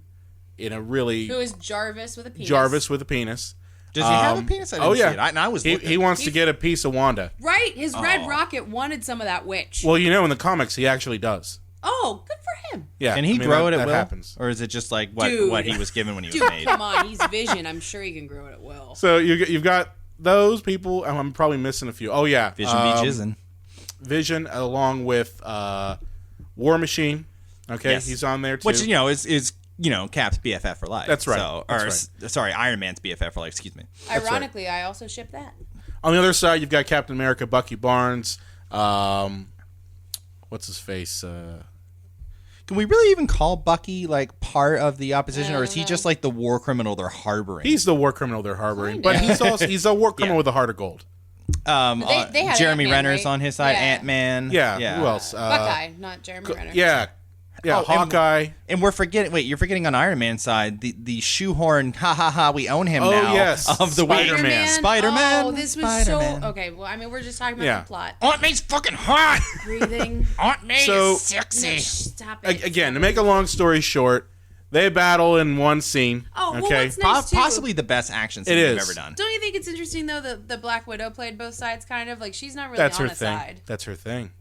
[SPEAKER 4] in a really...
[SPEAKER 6] Who is Jarvis with a penis.
[SPEAKER 4] Jarvis with a penis.
[SPEAKER 5] Does he have a penis? I didn't see it. I was
[SPEAKER 4] he wants to get a piece of Wanda.
[SPEAKER 6] Right. His Red Rocket wanted some of that witch.
[SPEAKER 4] Well, in the comics, he actually does.
[SPEAKER 6] Oh, good for him.
[SPEAKER 4] Yeah.
[SPEAKER 5] Can he grow it at will?
[SPEAKER 4] Happens.
[SPEAKER 5] Or is it just like what he was given when he was made?
[SPEAKER 6] Come on, he's Vision. I'm sure he can grow it at will.
[SPEAKER 4] So you've got those people. I'm probably missing a few. Oh, yeah.
[SPEAKER 5] Vision be jizzing.
[SPEAKER 4] Vision along with War Machine. Okay,
[SPEAKER 5] Yes.
[SPEAKER 4] he's on there too.
[SPEAKER 5] Which is Cap's BFF for life.
[SPEAKER 4] That's right.
[SPEAKER 5] So,
[SPEAKER 4] That's
[SPEAKER 5] sorry, Iron Man's BFF for life. Excuse me.
[SPEAKER 6] Ironically, I also ship that.
[SPEAKER 4] On the other side, you've got Captain America, Bucky Barnes. What's his face?
[SPEAKER 5] Can we really even call Bucky like part of the opposition, or is he just like the war criminal they're harboring?
[SPEAKER 4] He's the war criminal they're harboring,
[SPEAKER 6] Kinda.
[SPEAKER 4] but he's a war criminal with a heart of gold.
[SPEAKER 6] They had
[SPEAKER 5] Jeremy
[SPEAKER 6] Ant-Man,
[SPEAKER 5] Renner's
[SPEAKER 6] right?
[SPEAKER 5] on his side.
[SPEAKER 6] Yeah.
[SPEAKER 5] Ant-Man.
[SPEAKER 4] Yeah. Who else?
[SPEAKER 6] Buckeye, not Jeremy Renner.
[SPEAKER 4] Yeah.
[SPEAKER 5] Oh,
[SPEAKER 4] Hawkeye.
[SPEAKER 5] And we're forgetting. Wait, you're forgetting on Iron Man's side the shoehorn. Ha ha ha. We own him
[SPEAKER 4] Oh,
[SPEAKER 5] now.
[SPEAKER 4] yes.
[SPEAKER 5] Of the week.
[SPEAKER 4] Spider-Man.
[SPEAKER 5] Spider-Man.
[SPEAKER 6] Oh, this was
[SPEAKER 5] Spider-Man.
[SPEAKER 6] so okay. Well, I mean, we're just talking about
[SPEAKER 4] Yeah.
[SPEAKER 6] the plot.
[SPEAKER 5] Aunt May's fucking hot.
[SPEAKER 6] Breathing.
[SPEAKER 5] Aunt May
[SPEAKER 4] So-
[SPEAKER 5] is sexy.
[SPEAKER 6] Stop it.
[SPEAKER 4] Again, to make a long story short, they battle in one scene.
[SPEAKER 6] Oh, well,
[SPEAKER 4] okay.
[SPEAKER 6] what's nice too,
[SPEAKER 5] Possibly the best action scene
[SPEAKER 4] It
[SPEAKER 5] we've
[SPEAKER 4] is.
[SPEAKER 5] ever done.
[SPEAKER 6] Don't you think it's interesting though that the Black Widow played both sides? Kind of like she's not really
[SPEAKER 4] That's
[SPEAKER 6] on
[SPEAKER 4] her
[SPEAKER 6] a
[SPEAKER 4] thing.
[SPEAKER 6] side.
[SPEAKER 4] That's her thing.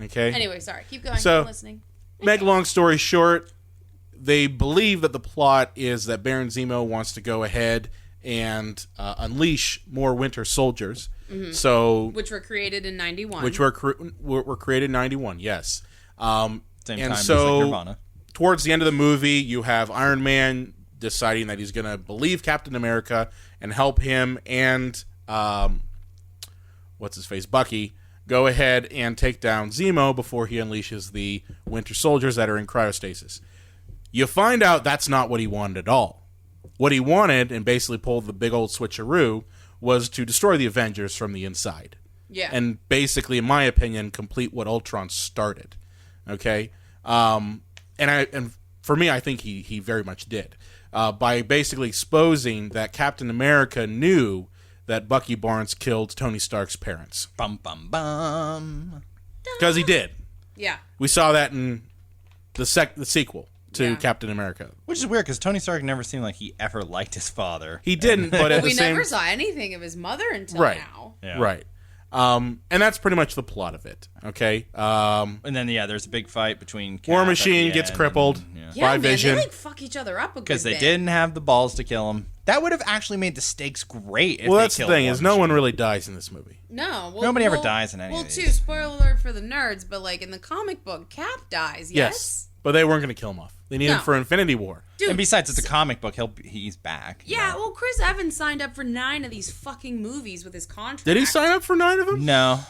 [SPEAKER 4] Okay.
[SPEAKER 6] Anyway, sorry. Keep going.
[SPEAKER 4] So-
[SPEAKER 6] I'm listening.
[SPEAKER 4] Make a long story short, they believe that the plot is that Baron Zemo wants to go ahead and unleash more Winter Soldiers. So,
[SPEAKER 6] Which were created in '91.
[SPEAKER 4] which were created in '91. Yes.
[SPEAKER 5] Same
[SPEAKER 4] And
[SPEAKER 5] time as
[SPEAKER 4] so-
[SPEAKER 5] like Nirvana.
[SPEAKER 4] Towards the end of the movie, you have Iron Man deciding that he's going to believe Captain America and help him and what's his face, Bucky, go ahead and take down Zemo before he unleashes the Winter Soldiers that are in cryostasis. You find out that's not what he wanted at all. What he wanted, and basically pulled the big old switcheroo, was to destroy the Avengers from the inside.
[SPEAKER 6] Yeah.
[SPEAKER 4] And basically, in my opinion, complete what Ultron started. Okay? And for me, I think he very much did. By basically exposing that Captain America knew that Bucky Barnes killed Tony Stark's parents.
[SPEAKER 5] Bum bum bum.
[SPEAKER 4] Because he did.
[SPEAKER 6] yeah.
[SPEAKER 4] We saw that in the sequel to
[SPEAKER 6] Yeah.
[SPEAKER 4] Captain America.
[SPEAKER 5] Which is weird because Tony Stark never seemed like he ever liked his father.
[SPEAKER 4] He didn't, but at
[SPEAKER 6] We
[SPEAKER 4] the same
[SPEAKER 6] never saw anything of his mother until
[SPEAKER 4] Right.
[SPEAKER 6] now.
[SPEAKER 5] Yeah.
[SPEAKER 4] right. And that's pretty much the plot of it. Okay.
[SPEAKER 5] And then there's a big fight between Cap
[SPEAKER 4] War
[SPEAKER 5] at
[SPEAKER 4] Machine
[SPEAKER 5] the
[SPEAKER 4] gets
[SPEAKER 5] end,
[SPEAKER 4] crippled
[SPEAKER 5] and-
[SPEAKER 6] Yeah,
[SPEAKER 4] by
[SPEAKER 6] man,
[SPEAKER 4] Vision.
[SPEAKER 6] they like fuck each other up a good
[SPEAKER 5] Because they
[SPEAKER 6] bit.
[SPEAKER 5] didn't have the balls to kill him. That would have actually made the stakes great. If
[SPEAKER 4] Well,
[SPEAKER 5] they
[SPEAKER 4] that's the
[SPEAKER 5] killed
[SPEAKER 4] thing
[SPEAKER 5] War
[SPEAKER 4] is no
[SPEAKER 5] Machine.
[SPEAKER 4] one really dies in this movie.
[SPEAKER 6] No, well,
[SPEAKER 5] Nobody ever dies in any
[SPEAKER 6] well,
[SPEAKER 5] of
[SPEAKER 6] too,
[SPEAKER 5] these.
[SPEAKER 6] spoiler alert for the nerds, but like in the comic book, Cap dies. Yes.
[SPEAKER 4] But they weren't going to kill him off. They need him
[SPEAKER 6] No.
[SPEAKER 4] for Infinity War.
[SPEAKER 6] Dude,
[SPEAKER 5] And besides, it's a comic book. He's back. you
[SPEAKER 6] yeah,
[SPEAKER 5] know?
[SPEAKER 6] well, Chris Evans signed up for 9 of these fucking movies with his contract.
[SPEAKER 4] Did he sign up for 9 of them?
[SPEAKER 5] No,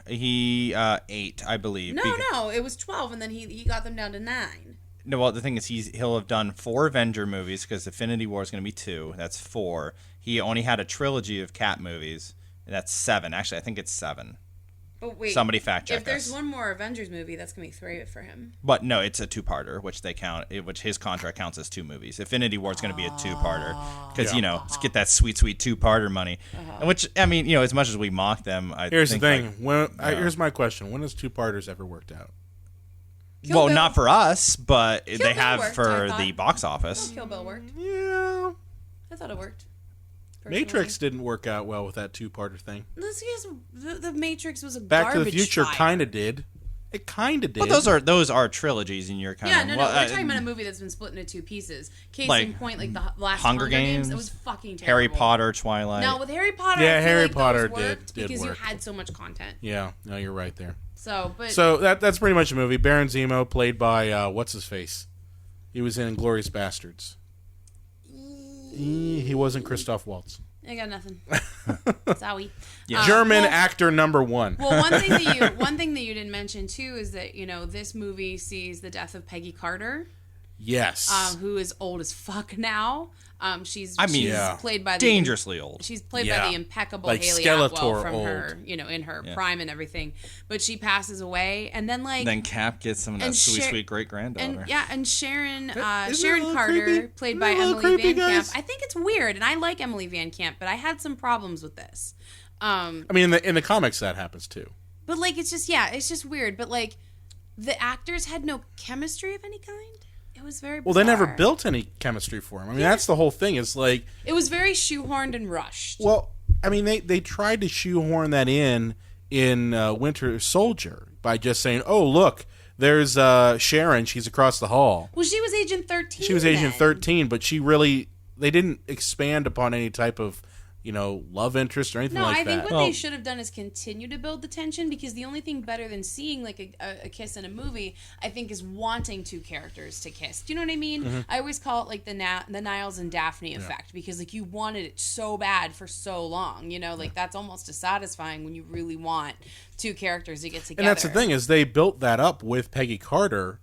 [SPEAKER 5] he 8, I believe.
[SPEAKER 6] No, it was 12, and then he got them down to 9.
[SPEAKER 5] No, well, the thing is, he'll have done 4 Avenger movies because Infinity War is going to be 2. That's 4. He only had a trilogy of Cap movies. That's 7. Actually, I think it's 7.
[SPEAKER 6] But wait,
[SPEAKER 5] Somebody fact check
[SPEAKER 6] if there's
[SPEAKER 5] us.
[SPEAKER 6] one more Avengers movie, that's gonna be 3 for him.
[SPEAKER 5] But no, it's a 2-parter, which they count. Which his contract counts as 2 movies. Infinity War is going to be a 2-parter because let's get that sweet 2-parter money. And which I mean, as much as we mock them,
[SPEAKER 4] Here's the
[SPEAKER 5] think,
[SPEAKER 4] thing.
[SPEAKER 5] like,
[SPEAKER 4] Here's my question. When has 2-parters ever worked out?
[SPEAKER 6] Kill
[SPEAKER 5] well,
[SPEAKER 6] Bill.
[SPEAKER 5] not for us, but they
[SPEAKER 6] Bill
[SPEAKER 5] have
[SPEAKER 6] worked, I
[SPEAKER 5] for
[SPEAKER 6] thought.
[SPEAKER 5] the box office.
[SPEAKER 6] Kill Bill worked.
[SPEAKER 4] Yeah.
[SPEAKER 6] I thought it worked. Personally.
[SPEAKER 4] Matrix didn't work out well with that 2-parter thing.
[SPEAKER 6] The Matrix was a
[SPEAKER 4] Back to the
[SPEAKER 6] garbage
[SPEAKER 4] Future
[SPEAKER 6] fire.
[SPEAKER 4] kind of did. It kind of did.
[SPEAKER 5] But those are trilogies, and you're kind
[SPEAKER 6] Yeah,
[SPEAKER 5] of
[SPEAKER 6] no, we're talking about a movie that's been split into 2 pieces. Case
[SPEAKER 5] Like,
[SPEAKER 6] in point, like the last
[SPEAKER 5] Hunger
[SPEAKER 6] Hunger Games,
[SPEAKER 5] Games,
[SPEAKER 6] it was fucking terrible.
[SPEAKER 5] Harry Potter, Twilight.
[SPEAKER 6] No, with Harry Potter,
[SPEAKER 4] Yeah,
[SPEAKER 6] I feel
[SPEAKER 4] Harry
[SPEAKER 6] like
[SPEAKER 4] Potter
[SPEAKER 6] those worked
[SPEAKER 4] did
[SPEAKER 6] because
[SPEAKER 4] work.
[SPEAKER 6] you had so much content.
[SPEAKER 4] Yeah, no, you're right there.
[SPEAKER 6] So
[SPEAKER 4] That's pretty much the movie. Baron Zemo, played by what's his face? He was in Inglourious Bastards. He wasn't Christoph Waltz.
[SPEAKER 6] I got nothing. Sorry.
[SPEAKER 4] German
[SPEAKER 6] well-
[SPEAKER 4] actor number 1.
[SPEAKER 6] Well, one thing that you didn't mention too is that this movie sees the death of Peggy Carter,
[SPEAKER 4] Yes.
[SPEAKER 6] who is old as fuck now. She's
[SPEAKER 4] Yeah.
[SPEAKER 6] played by
[SPEAKER 5] dangerously old.
[SPEAKER 6] She's played
[SPEAKER 4] Yeah.
[SPEAKER 6] by the impeccable
[SPEAKER 4] Like
[SPEAKER 6] Haley
[SPEAKER 4] Skeletor
[SPEAKER 6] Atwell from
[SPEAKER 4] old.
[SPEAKER 6] her, in her prime and everything. But she passes away, and then
[SPEAKER 5] Then Cap gets some of that
[SPEAKER 6] and
[SPEAKER 5] sweet,
[SPEAKER 6] Sher-
[SPEAKER 5] sweet great granddaughter.
[SPEAKER 6] and Sharon
[SPEAKER 4] Isn't it a
[SPEAKER 6] Sharon
[SPEAKER 4] little
[SPEAKER 6] Carter,
[SPEAKER 4] creepy?
[SPEAKER 6] played
[SPEAKER 4] Isn't
[SPEAKER 6] by
[SPEAKER 4] it a little
[SPEAKER 6] Emily
[SPEAKER 4] creepy,
[SPEAKER 6] Van Camp.
[SPEAKER 4] guys?
[SPEAKER 6] I think it's weird, and I like Emily Van Camp, but I had some problems with this.
[SPEAKER 4] I mean, in the comics that happens too.
[SPEAKER 6] But like, it's just weird. But like, the actors had no chemistry of any kind. It was very
[SPEAKER 4] Well,
[SPEAKER 6] bizarre.
[SPEAKER 4] they never built any chemistry for him. I mean, that's the whole thing. It's like,
[SPEAKER 6] It was very shoehorned and rushed.
[SPEAKER 4] well, I mean, they tried to shoehorn that in Winter Soldier by just saying, "Oh, look, there's Sharon. She's across the hall."
[SPEAKER 6] Well, she was Agent 13.
[SPEAKER 4] She was Agent
[SPEAKER 6] then.
[SPEAKER 4] 13, but they didn't expand upon any type of love interest or anything
[SPEAKER 6] No,
[SPEAKER 4] like
[SPEAKER 6] I think
[SPEAKER 4] that.
[SPEAKER 6] what they should have done is continue to build the tension, because the only thing better than seeing like a kiss in a movie, I think, is wanting two characters to kiss. Do you know what I mean?
[SPEAKER 4] Mm-hmm.
[SPEAKER 6] I always call it like the Niles and Daphne effect, because like you wanted it so bad for so long. Like that's almost as satisfying when you really want two characters to get together.
[SPEAKER 4] And that's the thing, is they built that up with Peggy Carter,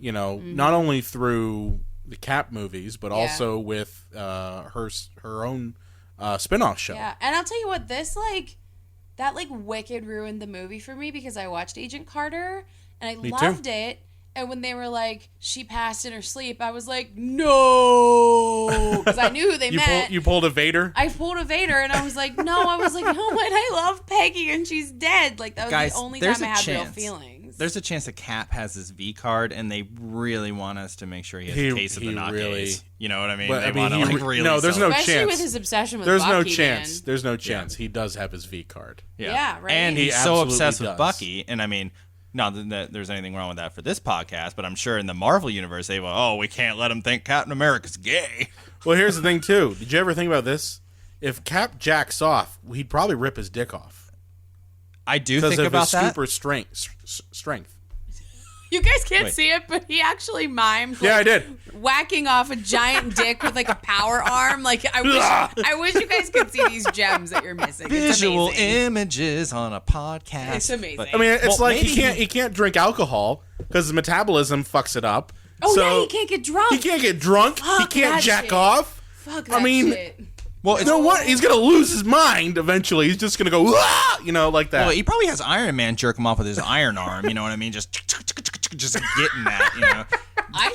[SPEAKER 4] not only through the Cap movies, but also with her own spin-off show.
[SPEAKER 6] Yeah, and I'll tell you what, that wicked ruined the movie for me, because I watched Agent Carter and I loved it. And when they were like, she passed in her sleep, I was like, no, because I knew who they meant.
[SPEAKER 4] You pulled a Vader?
[SPEAKER 6] I pulled a Vader, and I was like, no, but I love Peggy, and she's dead. Like, that was
[SPEAKER 5] Guys,
[SPEAKER 6] the only
[SPEAKER 5] there's
[SPEAKER 6] time I
[SPEAKER 5] a
[SPEAKER 6] had real
[SPEAKER 5] chance.
[SPEAKER 6] feelings.
[SPEAKER 5] There's a chance that Cap has his V card, and they really want us to make sure he has a case of the not gays. You know what I mean?
[SPEAKER 4] But,
[SPEAKER 5] they want to really.
[SPEAKER 4] No, there's no
[SPEAKER 6] Especially
[SPEAKER 4] chance.
[SPEAKER 6] with his obsession with
[SPEAKER 4] There's
[SPEAKER 6] Bucky,
[SPEAKER 4] no chance.
[SPEAKER 6] man.
[SPEAKER 4] There's no chance. He does have his V card.
[SPEAKER 6] Yeah, right.
[SPEAKER 5] And
[SPEAKER 4] He
[SPEAKER 5] he's so
[SPEAKER 4] absolutely
[SPEAKER 5] obsessed
[SPEAKER 4] does.
[SPEAKER 5] with Bucky, and I mean, not that there's anything wrong with that for this podcast, but I'm sure in the Marvel universe they will. We can't let him think Captain America's gay.
[SPEAKER 4] Well, here's the thing too. Did you ever think about this? If Cap jacks off, he'd probably rip his dick off
[SPEAKER 5] I do
[SPEAKER 4] because
[SPEAKER 5] think
[SPEAKER 4] of
[SPEAKER 5] about
[SPEAKER 4] his
[SPEAKER 5] that.
[SPEAKER 4] super strength.
[SPEAKER 6] You guys can't
[SPEAKER 5] Wait.
[SPEAKER 6] see it, but he actually mimed.
[SPEAKER 4] Yeah, I
[SPEAKER 6] like,
[SPEAKER 4] did.
[SPEAKER 6] Whacking off a giant dick with like a power arm. Like I wish you guys could see these gems that you're missing. It's
[SPEAKER 5] Visual
[SPEAKER 6] amazing.
[SPEAKER 5] images on a podcast.
[SPEAKER 6] It's amazing.
[SPEAKER 5] But-
[SPEAKER 4] I mean, it's
[SPEAKER 5] Well,
[SPEAKER 4] like
[SPEAKER 5] maybe
[SPEAKER 4] he can't drink alcohol because his metabolism fucks it up.
[SPEAKER 6] Oh
[SPEAKER 4] so
[SPEAKER 6] yeah, he can't get drunk.
[SPEAKER 4] He can't get drunk. He
[SPEAKER 6] Fuck
[SPEAKER 4] can't
[SPEAKER 6] that
[SPEAKER 4] jack
[SPEAKER 6] shit.
[SPEAKER 4] off.
[SPEAKER 6] Fuck that
[SPEAKER 4] mean,
[SPEAKER 6] shit.
[SPEAKER 5] well,
[SPEAKER 4] You know what? He's gonna lose his mind eventually. He's just gonna go, like that.
[SPEAKER 5] Well, he probably has Iron Man jerk him off with his iron arm. You know what I mean? Just getting that.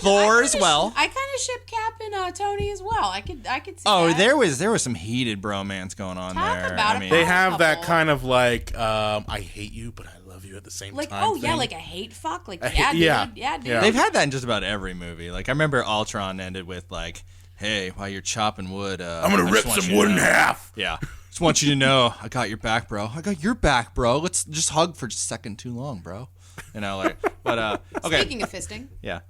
[SPEAKER 5] Thor as well.
[SPEAKER 6] I kind of ship Cap and Tony as well. I could see.
[SPEAKER 5] Oh,
[SPEAKER 6] that.
[SPEAKER 5] there was some heated bromance going on
[SPEAKER 6] Talk
[SPEAKER 5] there.
[SPEAKER 6] about
[SPEAKER 5] I
[SPEAKER 6] a
[SPEAKER 5] mean,
[SPEAKER 4] they
[SPEAKER 6] power
[SPEAKER 4] have that
[SPEAKER 6] couple.
[SPEAKER 4] kind of like, I hate you, but I love you at the same
[SPEAKER 6] like
[SPEAKER 4] time.
[SPEAKER 6] oh yeah,
[SPEAKER 4] thing.
[SPEAKER 6] like a hate fuck. Like
[SPEAKER 4] hate- yeah.
[SPEAKER 6] dude.
[SPEAKER 4] Yeah.
[SPEAKER 5] they've had that in just about every movie. Like I remember Ultron ended with like, "Hey, while you're chopping wood,
[SPEAKER 4] I'm gonna
[SPEAKER 5] I
[SPEAKER 4] rip
[SPEAKER 5] just want
[SPEAKER 4] some
[SPEAKER 5] you to
[SPEAKER 4] wood in
[SPEAKER 5] know."
[SPEAKER 4] half.
[SPEAKER 5] Yeah, just want you to know, I got your back, bro. I got your back, bro. Let's just hug for just a second too long, bro. But okay,
[SPEAKER 6] Speaking of fisting,
[SPEAKER 5] yeah.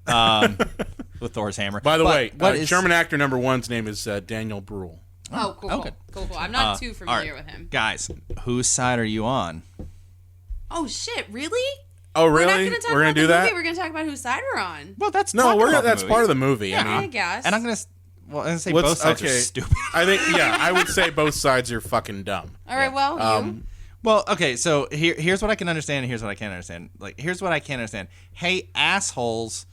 [SPEAKER 5] With Thor's hammer.
[SPEAKER 4] By the
[SPEAKER 5] But
[SPEAKER 4] way,
[SPEAKER 5] what is
[SPEAKER 4] German actor number one's name is Daniel Bruhl.
[SPEAKER 6] cool.
[SPEAKER 5] okay.
[SPEAKER 6] Cool. I'm not too
[SPEAKER 5] all
[SPEAKER 6] familiar
[SPEAKER 5] right,
[SPEAKER 6] with him.
[SPEAKER 5] guys? Whose side are you on?
[SPEAKER 6] Oh shit, really?
[SPEAKER 4] Oh,
[SPEAKER 6] We're not
[SPEAKER 4] really?
[SPEAKER 6] going to talk
[SPEAKER 4] We're
[SPEAKER 6] about
[SPEAKER 4] gonna do
[SPEAKER 6] the
[SPEAKER 4] that?
[SPEAKER 6] movie. We're going to talk about whose side we're on.
[SPEAKER 5] Well, that's
[SPEAKER 4] No,
[SPEAKER 5] talking
[SPEAKER 4] we're
[SPEAKER 5] about the
[SPEAKER 4] that's
[SPEAKER 5] movie.
[SPEAKER 4] part of the movie.
[SPEAKER 6] Yeah,
[SPEAKER 4] I
[SPEAKER 6] I
[SPEAKER 4] mean,
[SPEAKER 6] guess.
[SPEAKER 5] And I'm gonna say
[SPEAKER 4] What's-
[SPEAKER 5] both sides are
[SPEAKER 4] okay.
[SPEAKER 5] stupid.
[SPEAKER 4] I think, I would say both sides are fucking dumb.
[SPEAKER 6] All right. Well, you.
[SPEAKER 5] Well, okay, so here's what I can understand and here's what I can't understand. Like, here's what I can't understand. Hey, assholes,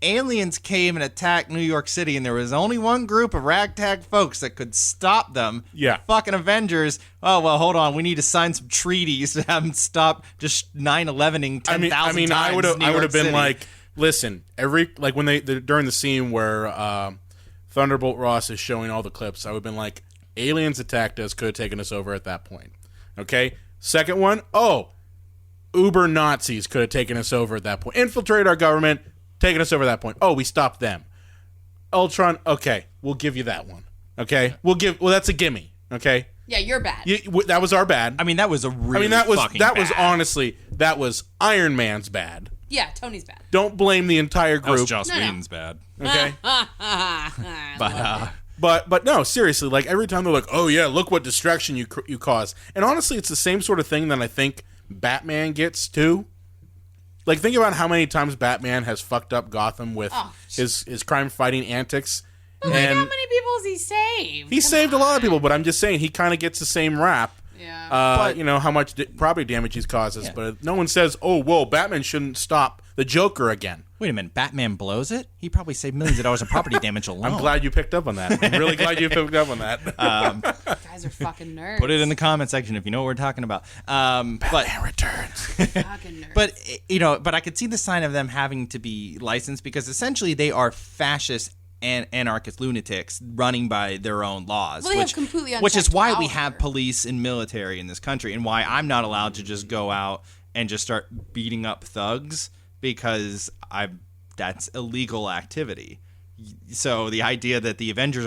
[SPEAKER 5] aliens came and attacked New York City, and there was only one group of ragtag folks that could stop them.
[SPEAKER 4] Yeah.
[SPEAKER 5] Fucking Avengers. Oh, well, hold on. We need to sign some treaties to have them stop just 9/11ing 10,000 times.
[SPEAKER 4] I would have
[SPEAKER 5] New York
[SPEAKER 4] been
[SPEAKER 5] City.
[SPEAKER 4] like, listen, when they during the scene where Thunderbolt Ross is showing all the clips, I would have been like, aliens attacked us, could have taken us over at that point. Okay? Second one, Uber Nazis could have taken us over at that point. Infiltrated our government, taken us over at that point. Oh, we stopped them. Ultron, okay, we'll give you that one. Okay? Well, that's a gimme. Okay?
[SPEAKER 6] Yeah, you're bad.
[SPEAKER 4] That was our bad.
[SPEAKER 5] I mean, that was a really
[SPEAKER 4] that was
[SPEAKER 5] fucking
[SPEAKER 4] was
[SPEAKER 5] bad.
[SPEAKER 4] honestly, that was Iron Man's bad.
[SPEAKER 6] Yeah, Tony's bad.
[SPEAKER 4] Don't blame the entire
[SPEAKER 5] That was
[SPEAKER 4] group.
[SPEAKER 5] Joss
[SPEAKER 6] No.
[SPEAKER 5] Whedon's bad.
[SPEAKER 4] Okay?
[SPEAKER 5] But
[SPEAKER 4] But no, seriously, like every time they're like, "Oh yeah, look what destruction you cause," and honestly, it's the same sort of thing that I think Batman gets too. Like, think about how many times Batman has fucked up Gotham with his crime fighting antics.
[SPEAKER 6] But like, how many people has he saved?
[SPEAKER 4] He saved a lot of people, but I'm just saying he kind of gets the same rap.
[SPEAKER 6] Yeah.
[SPEAKER 4] How much property damage he causes, but no one says, "Oh, well, Batman shouldn't stop the Joker again."
[SPEAKER 5] wait a minute, Batman blows it? He probably saved millions of dollars of property damage alone.
[SPEAKER 4] I'm glad you picked up on that. I'm really glad you picked up on that.
[SPEAKER 6] Guys are fucking nerds.
[SPEAKER 5] Put it in the comment section if you know what we're talking about.
[SPEAKER 4] Batman Returns.
[SPEAKER 6] Fucking nerds.
[SPEAKER 5] But I could see the sign of them having to be licensed because essentially they are fascist and anarchist lunatics running by their own laws.
[SPEAKER 6] Well, they have completely
[SPEAKER 5] which is
[SPEAKER 6] unchecked
[SPEAKER 5] why we
[SPEAKER 6] power.
[SPEAKER 5] have police and military in this country, and why I'm not allowed to just go out and just start beating up thugs because that's illegal activity. So the idea that the Avengers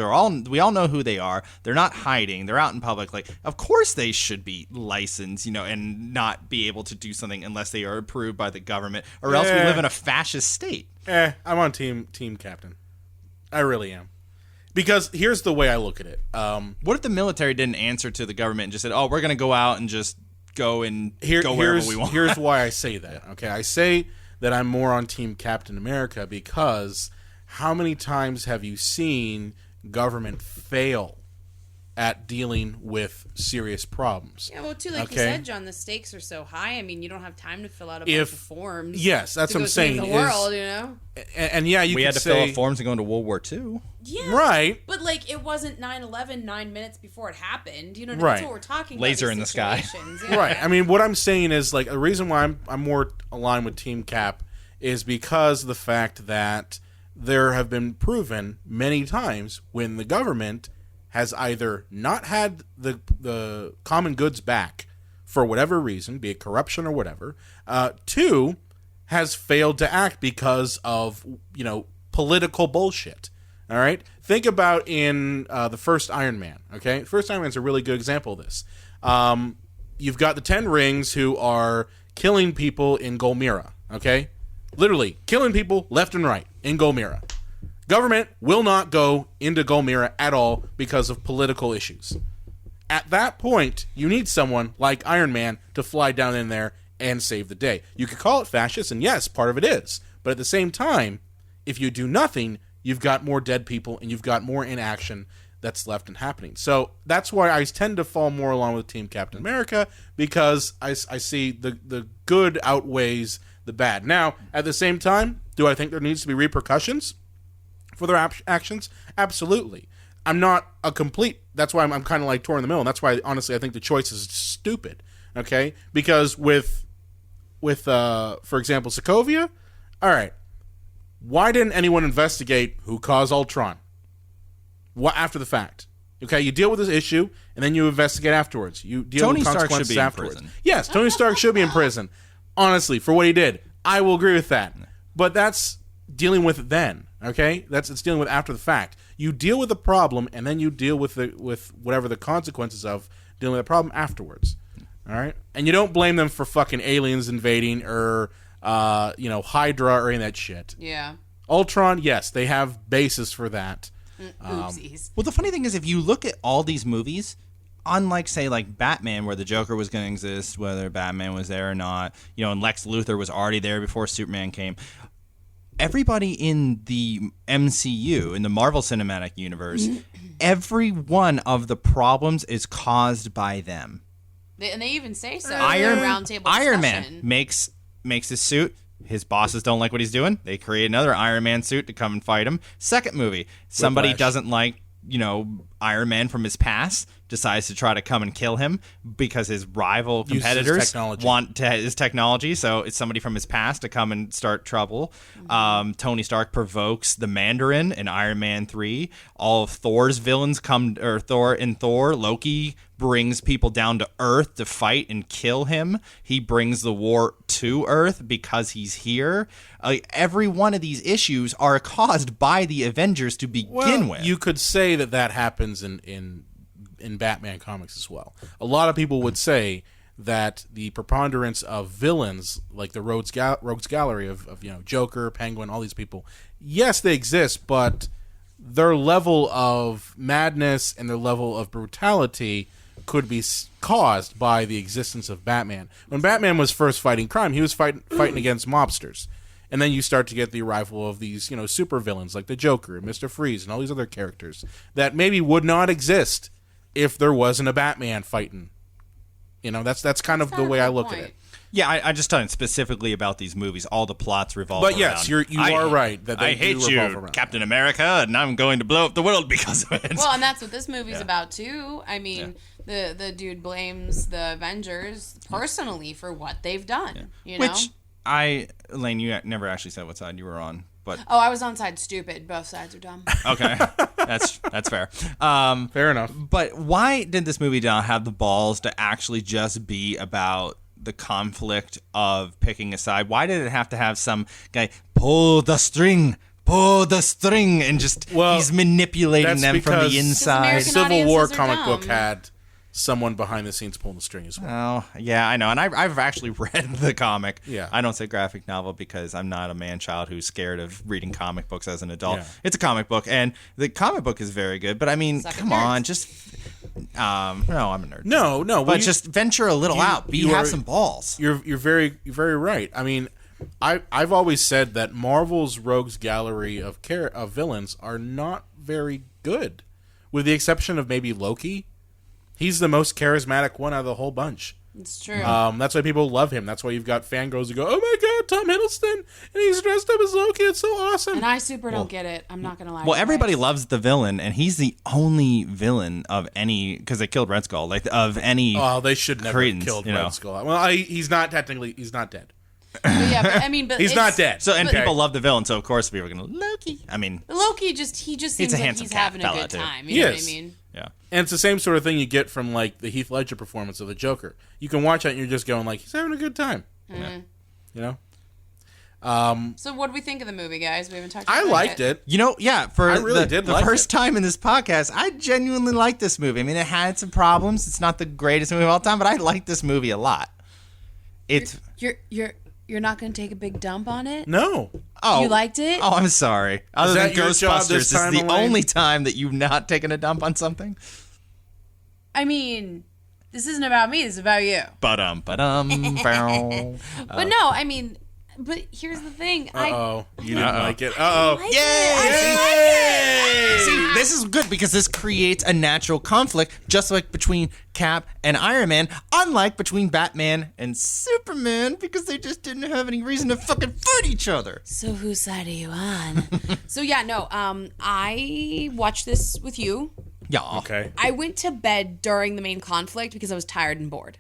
[SPEAKER 5] we all know who they are. They're not hiding. They're out in public. Like, of course they should be licensed, and not be able to do something unless they are approved by the government, or else we live in a fascist state.
[SPEAKER 4] I'm on team captain. I really am. Because here's the way I look at it.
[SPEAKER 5] What if the military didn't answer to the government and just said, "Oh, we're going to go out and just go wherever we want"?
[SPEAKER 4] Here's why I say that. Okay, I say that I'm more on Team Captain America because how many times have you seen government fail at dealing with serious problems?
[SPEAKER 6] Yeah, well, too, like you said, John, the stakes are so high. I mean, you don't have time to fill out a bunch of forms.
[SPEAKER 4] Yes, that's what I'm saying.
[SPEAKER 6] The world, you know.
[SPEAKER 4] And yeah,
[SPEAKER 5] we had to fill out forms to go into World War II.
[SPEAKER 6] Yeah,
[SPEAKER 4] right.
[SPEAKER 6] But like, it wasn't 9/11 9 minutes before it happened. You know,
[SPEAKER 4] right.
[SPEAKER 6] That's what we're talking about.
[SPEAKER 5] Laser in the sky.
[SPEAKER 6] Yeah.
[SPEAKER 4] Right. I mean, what I'm saying is like the reason why I'm more aligned with Team Cap is because of the fact that there have been proven many times when the government has either not had the common goods back for whatever reason, be it corruption or whatever, two, has failed to act because of, political bullshit. All right? Think about in the first Iron Man, okay? The first Iron Man's a really good example of this. You've got the Ten Rings who are killing people in Golmira, okay? Literally, killing people left and right in Golmira. Government will not go into Golmira at all because of political issues. At that point, you need someone like Iron Man to fly down in there and save the day. You could call it fascist, and yes, part of it is. But at the same time, if you do nothing, you've got more dead people and you've got more inaction that's left and happening. So that's why I tend to fall more along with Team Captain America, because I see the good outweighs the bad. Now, at the same time, do I think there needs to be repercussions for their actions? Absolutely. I'm not a complete... That's why I'm kind of like torn in the middle. And that's why, honestly, I think the choice is stupid. Okay? Because with for example, Sokovia, all right, why didn't anyone investigate who caused Ultron? What after the fact? Okay, you deal with this issue, and then you investigate afterwards. You deal with consequences afterwards.
[SPEAKER 5] In prison.
[SPEAKER 4] Yes, Tony Stark should be in prison. Honestly, for what he did. I will agree with that. But that's dealing with it then. Okay? It's dealing with after the fact. You deal with the problem, and then you deal with whatever the consequences of dealing with the problem afterwards. All right? And you don't blame them for fucking aliens invading or Hydra or any of that shit.
[SPEAKER 6] Yeah.
[SPEAKER 4] Ultron, yes, they have basis for that.
[SPEAKER 6] Oopsies.
[SPEAKER 5] Well, the funny thing is, if you look at all these movies, unlike, say, like Batman, where the Joker was going to exist, whether Batman was there or not, and Lex Luthor was already there before Superman came, everybody in the MCU, in the Marvel Cinematic Universe, every one of the problems is caused by them.
[SPEAKER 6] And they even say so.
[SPEAKER 5] Iron Man makes his suit. His bosses don't like what he's doing. They create another Iron Man suit to come and fight him. Second movie, somebody doesn't like, Iron Man from his past, decides to try to come and kill him because his rival competitors want his technology. So it's somebody from his past to come and start trouble. Tony Stark provokes the Mandarin in Iron Man 3. All of Thor's villains Thor. Loki brings people down to Earth to fight and kill him. He brings the war to Earth because he's here. Every one of these issues are caused by the Avengers to begin with.
[SPEAKER 4] You could say that happens in Batman comics as well. A lot of people would say that the preponderance of villains, like the Rogues Gallery of Joker, Penguin, all these people, yes, they exist, but their level of madness and their level of brutality could be caused by the existence of Batman. When Batman was first fighting crime, he was fighting against mobsters. And then you start to get the arrival of these, super villains like the Joker and Mr. Freeze and all these other characters that maybe would not exist if there wasn't a Batman fighting. That's kind of the way I look at it.
[SPEAKER 5] Yeah, I just talking specifically about these movies. All the plots revolve around.
[SPEAKER 4] But yes, you are right. That they
[SPEAKER 5] I hate
[SPEAKER 4] do revolve
[SPEAKER 5] you,
[SPEAKER 4] around.
[SPEAKER 5] Captain America, and I'm going to blow up the world because of it.
[SPEAKER 6] Well, and that's what this movie's about, too. I mean, the dude blames the Avengers personally for what they've done.
[SPEAKER 5] Which, Elaine, you never actually said what side you were on. But
[SPEAKER 6] I was on side stupid. Both sides are dumb.
[SPEAKER 5] Okay, that's fair.
[SPEAKER 4] Fair enough.
[SPEAKER 5] But why did this movie not have the balls to actually just be about the conflict of picking a side? Why did it have to have some guy pull the string, and just he's manipulating them from the inside?
[SPEAKER 4] Civil War comic book had someone behind the scenes pulling the string as well.
[SPEAKER 5] Oh, yeah, I know. And I've actually read the comic.
[SPEAKER 4] Yeah.
[SPEAKER 5] I don't say graphic novel because I'm not a man-child who's scared of reading comic books as an adult.
[SPEAKER 4] Yeah.
[SPEAKER 5] It's a comic book, and the comic book is very good. But, I mean,
[SPEAKER 6] Suck it,
[SPEAKER 5] come
[SPEAKER 6] nerds.
[SPEAKER 5] on, just... no, I'm a nerd.
[SPEAKER 4] No.
[SPEAKER 5] But
[SPEAKER 4] well,
[SPEAKER 5] just venture a little out. Have some balls.
[SPEAKER 4] You're very right. I mean, I've always said that Marvel's rogues gallery of villains are not very good, with the exception of maybe Loki. He's the most charismatic one out of the whole bunch.
[SPEAKER 6] It's true.
[SPEAKER 4] That's why people love him. That's why you've got fangirls who go, "Oh my God, Tom Hiddleston, and he's dressed up as Loki. It's so awesome."
[SPEAKER 6] and I super don't get it. I'm not gonna lie.
[SPEAKER 5] Well,
[SPEAKER 6] to you
[SPEAKER 5] everybody
[SPEAKER 6] guys.
[SPEAKER 5] loves the villain, and he's the only villain of any... Because they killed Red Skull. Like, of any...
[SPEAKER 4] Oh, they should never
[SPEAKER 5] Cretans,
[SPEAKER 4] have killed
[SPEAKER 5] you know.
[SPEAKER 4] Red Skull. Well, he's not dead.
[SPEAKER 6] But yeah, but, I mean, but
[SPEAKER 4] He's
[SPEAKER 6] it's-
[SPEAKER 4] not dead.
[SPEAKER 5] So, and
[SPEAKER 4] Okay.
[SPEAKER 5] people love the villain, so of course people are going to... Loki. I mean,
[SPEAKER 6] Loki he just seems
[SPEAKER 5] a
[SPEAKER 6] like
[SPEAKER 5] handsome
[SPEAKER 6] he's
[SPEAKER 5] cat
[SPEAKER 6] having a
[SPEAKER 5] fella,
[SPEAKER 6] good
[SPEAKER 5] too.
[SPEAKER 6] time. You know what I
[SPEAKER 4] Yes.
[SPEAKER 6] mean?
[SPEAKER 5] yeah.
[SPEAKER 4] And it's the same sort of thing you get from like the Heath Ledger performance of the Joker. You can watch that and you're just going like, he's having a good time. You know?
[SPEAKER 6] So what do we think of the movie, guys? We haven't talked about
[SPEAKER 4] I
[SPEAKER 6] it
[SPEAKER 4] liked
[SPEAKER 6] yet.
[SPEAKER 4] it.
[SPEAKER 5] You know, yeah, for
[SPEAKER 4] I really
[SPEAKER 5] the,
[SPEAKER 4] did
[SPEAKER 5] the
[SPEAKER 4] like
[SPEAKER 5] first
[SPEAKER 4] it.
[SPEAKER 5] time in this podcast, I genuinely liked this movie. I mean, it had some problems. It's not the greatest movie of all time, but I liked this movie a lot. It's...
[SPEAKER 6] You're not going to take a big dump on it?
[SPEAKER 4] No.
[SPEAKER 5] Oh,
[SPEAKER 6] You liked it?
[SPEAKER 5] Oh, I'm sorry. Other than
[SPEAKER 4] that your job
[SPEAKER 5] Ghostbusters,
[SPEAKER 4] this
[SPEAKER 5] this is
[SPEAKER 4] time,
[SPEAKER 5] the
[SPEAKER 4] Elaine?
[SPEAKER 5] only time that you've not taken a dump on something.
[SPEAKER 6] I mean, this isn't about me. This is about you.
[SPEAKER 5] Bow.
[SPEAKER 6] But no, I mean, but here's the thing.
[SPEAKER 4] Uh-oh. You didn't like it. Uh-oh.
[SPEAKER 6] I like it.
[SPEAKER 5] See, this is good because this creates a natural conflict, just like between Cap and Iron Man, unlike between Batman and Superman, because they just didn't have any reason to fucking fight each other.
[SPEAKER 6] So whose side are you on? So yeah, no, I watched this with you.
[SPEAKER 5] Yeah.
[SPEAKER 4] Okay.
[SPEAKER 6] I went to bed during the main conflict because I was tired and bored.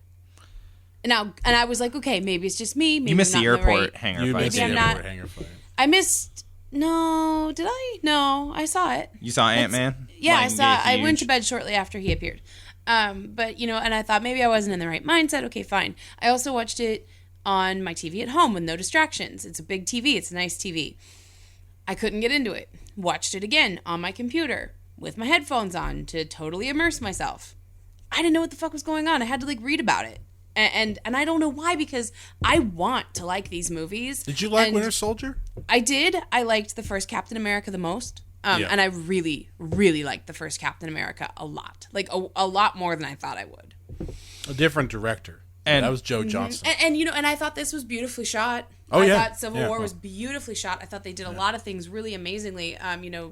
[SPEAKER 6] And I was like, okay, maybe it's just me. Maybe
[SPEAKER 5] You missed
[SPEAKER 6] I'm
[SPEAKER 5] the
[SPEAKER 6] not in
[SPEAKER 5] airport
[SPEAKER 6] right-
[SPEAKER 5] hangar
[SPEAKER 4] You
[SPEAKER 5] fight.
[SPEAKER 4] missed the
[SPEAKER 6] I'm
[SPEAKER 4] airport
[SPEAKER 6] not-
[SPEAKER 4] hangar fight.
[SPEAKER 6] I missed. No, did I? No, I saw it.
[SPEAKER 5] You saw Ant-Man?
[SPEAKER 6] Yeah, I
[SPEAKER 5] Like,
[SPEAKER 6] saw. I went to
[SPEAKER 5] huge.
[SPEAKER 6] bed shortly after he appeared. But and I thought maybe I wasn't in the right mindset. Okay, fine. I also watched it on my TV at home with no distractions. It's a big TV. It's a nice TV. I couldn't get into it. Watched it again on my computer with my headphones on to totally immerse myself. I didn't know what the fuck was going on. I had to read about it. And I don't know why, because I want to like these movies.
[SPEAKER 4] Did you like
[SPEAKER 6] And
[SPEAKER 4] Winter Soldier?
[SPEAKER 6] I did. I liked the first Captain America the most.
[SPEAKER 4] Yeah.
[SPEAKER 6] And I really, really liked the first Captain America a lot. Like, a lot more than I thought I would.
[SPEAKER 4] A different director.
[SPEAKER 5] And-
[SPEAKER 4] that was Joe Johnson.
[SPEAKER 6] And I thought this was beautifully shot.
[SPEAKER 4] Oh,
[SPEAKER 6] I
[SPEAKER 4] yeah.
[SPEAKER 6] thought Civil
[SPEAKER 4] Yeah.
[SPEAKER 6] War was beautifully shot. I thought they did a lot of things really amazingly.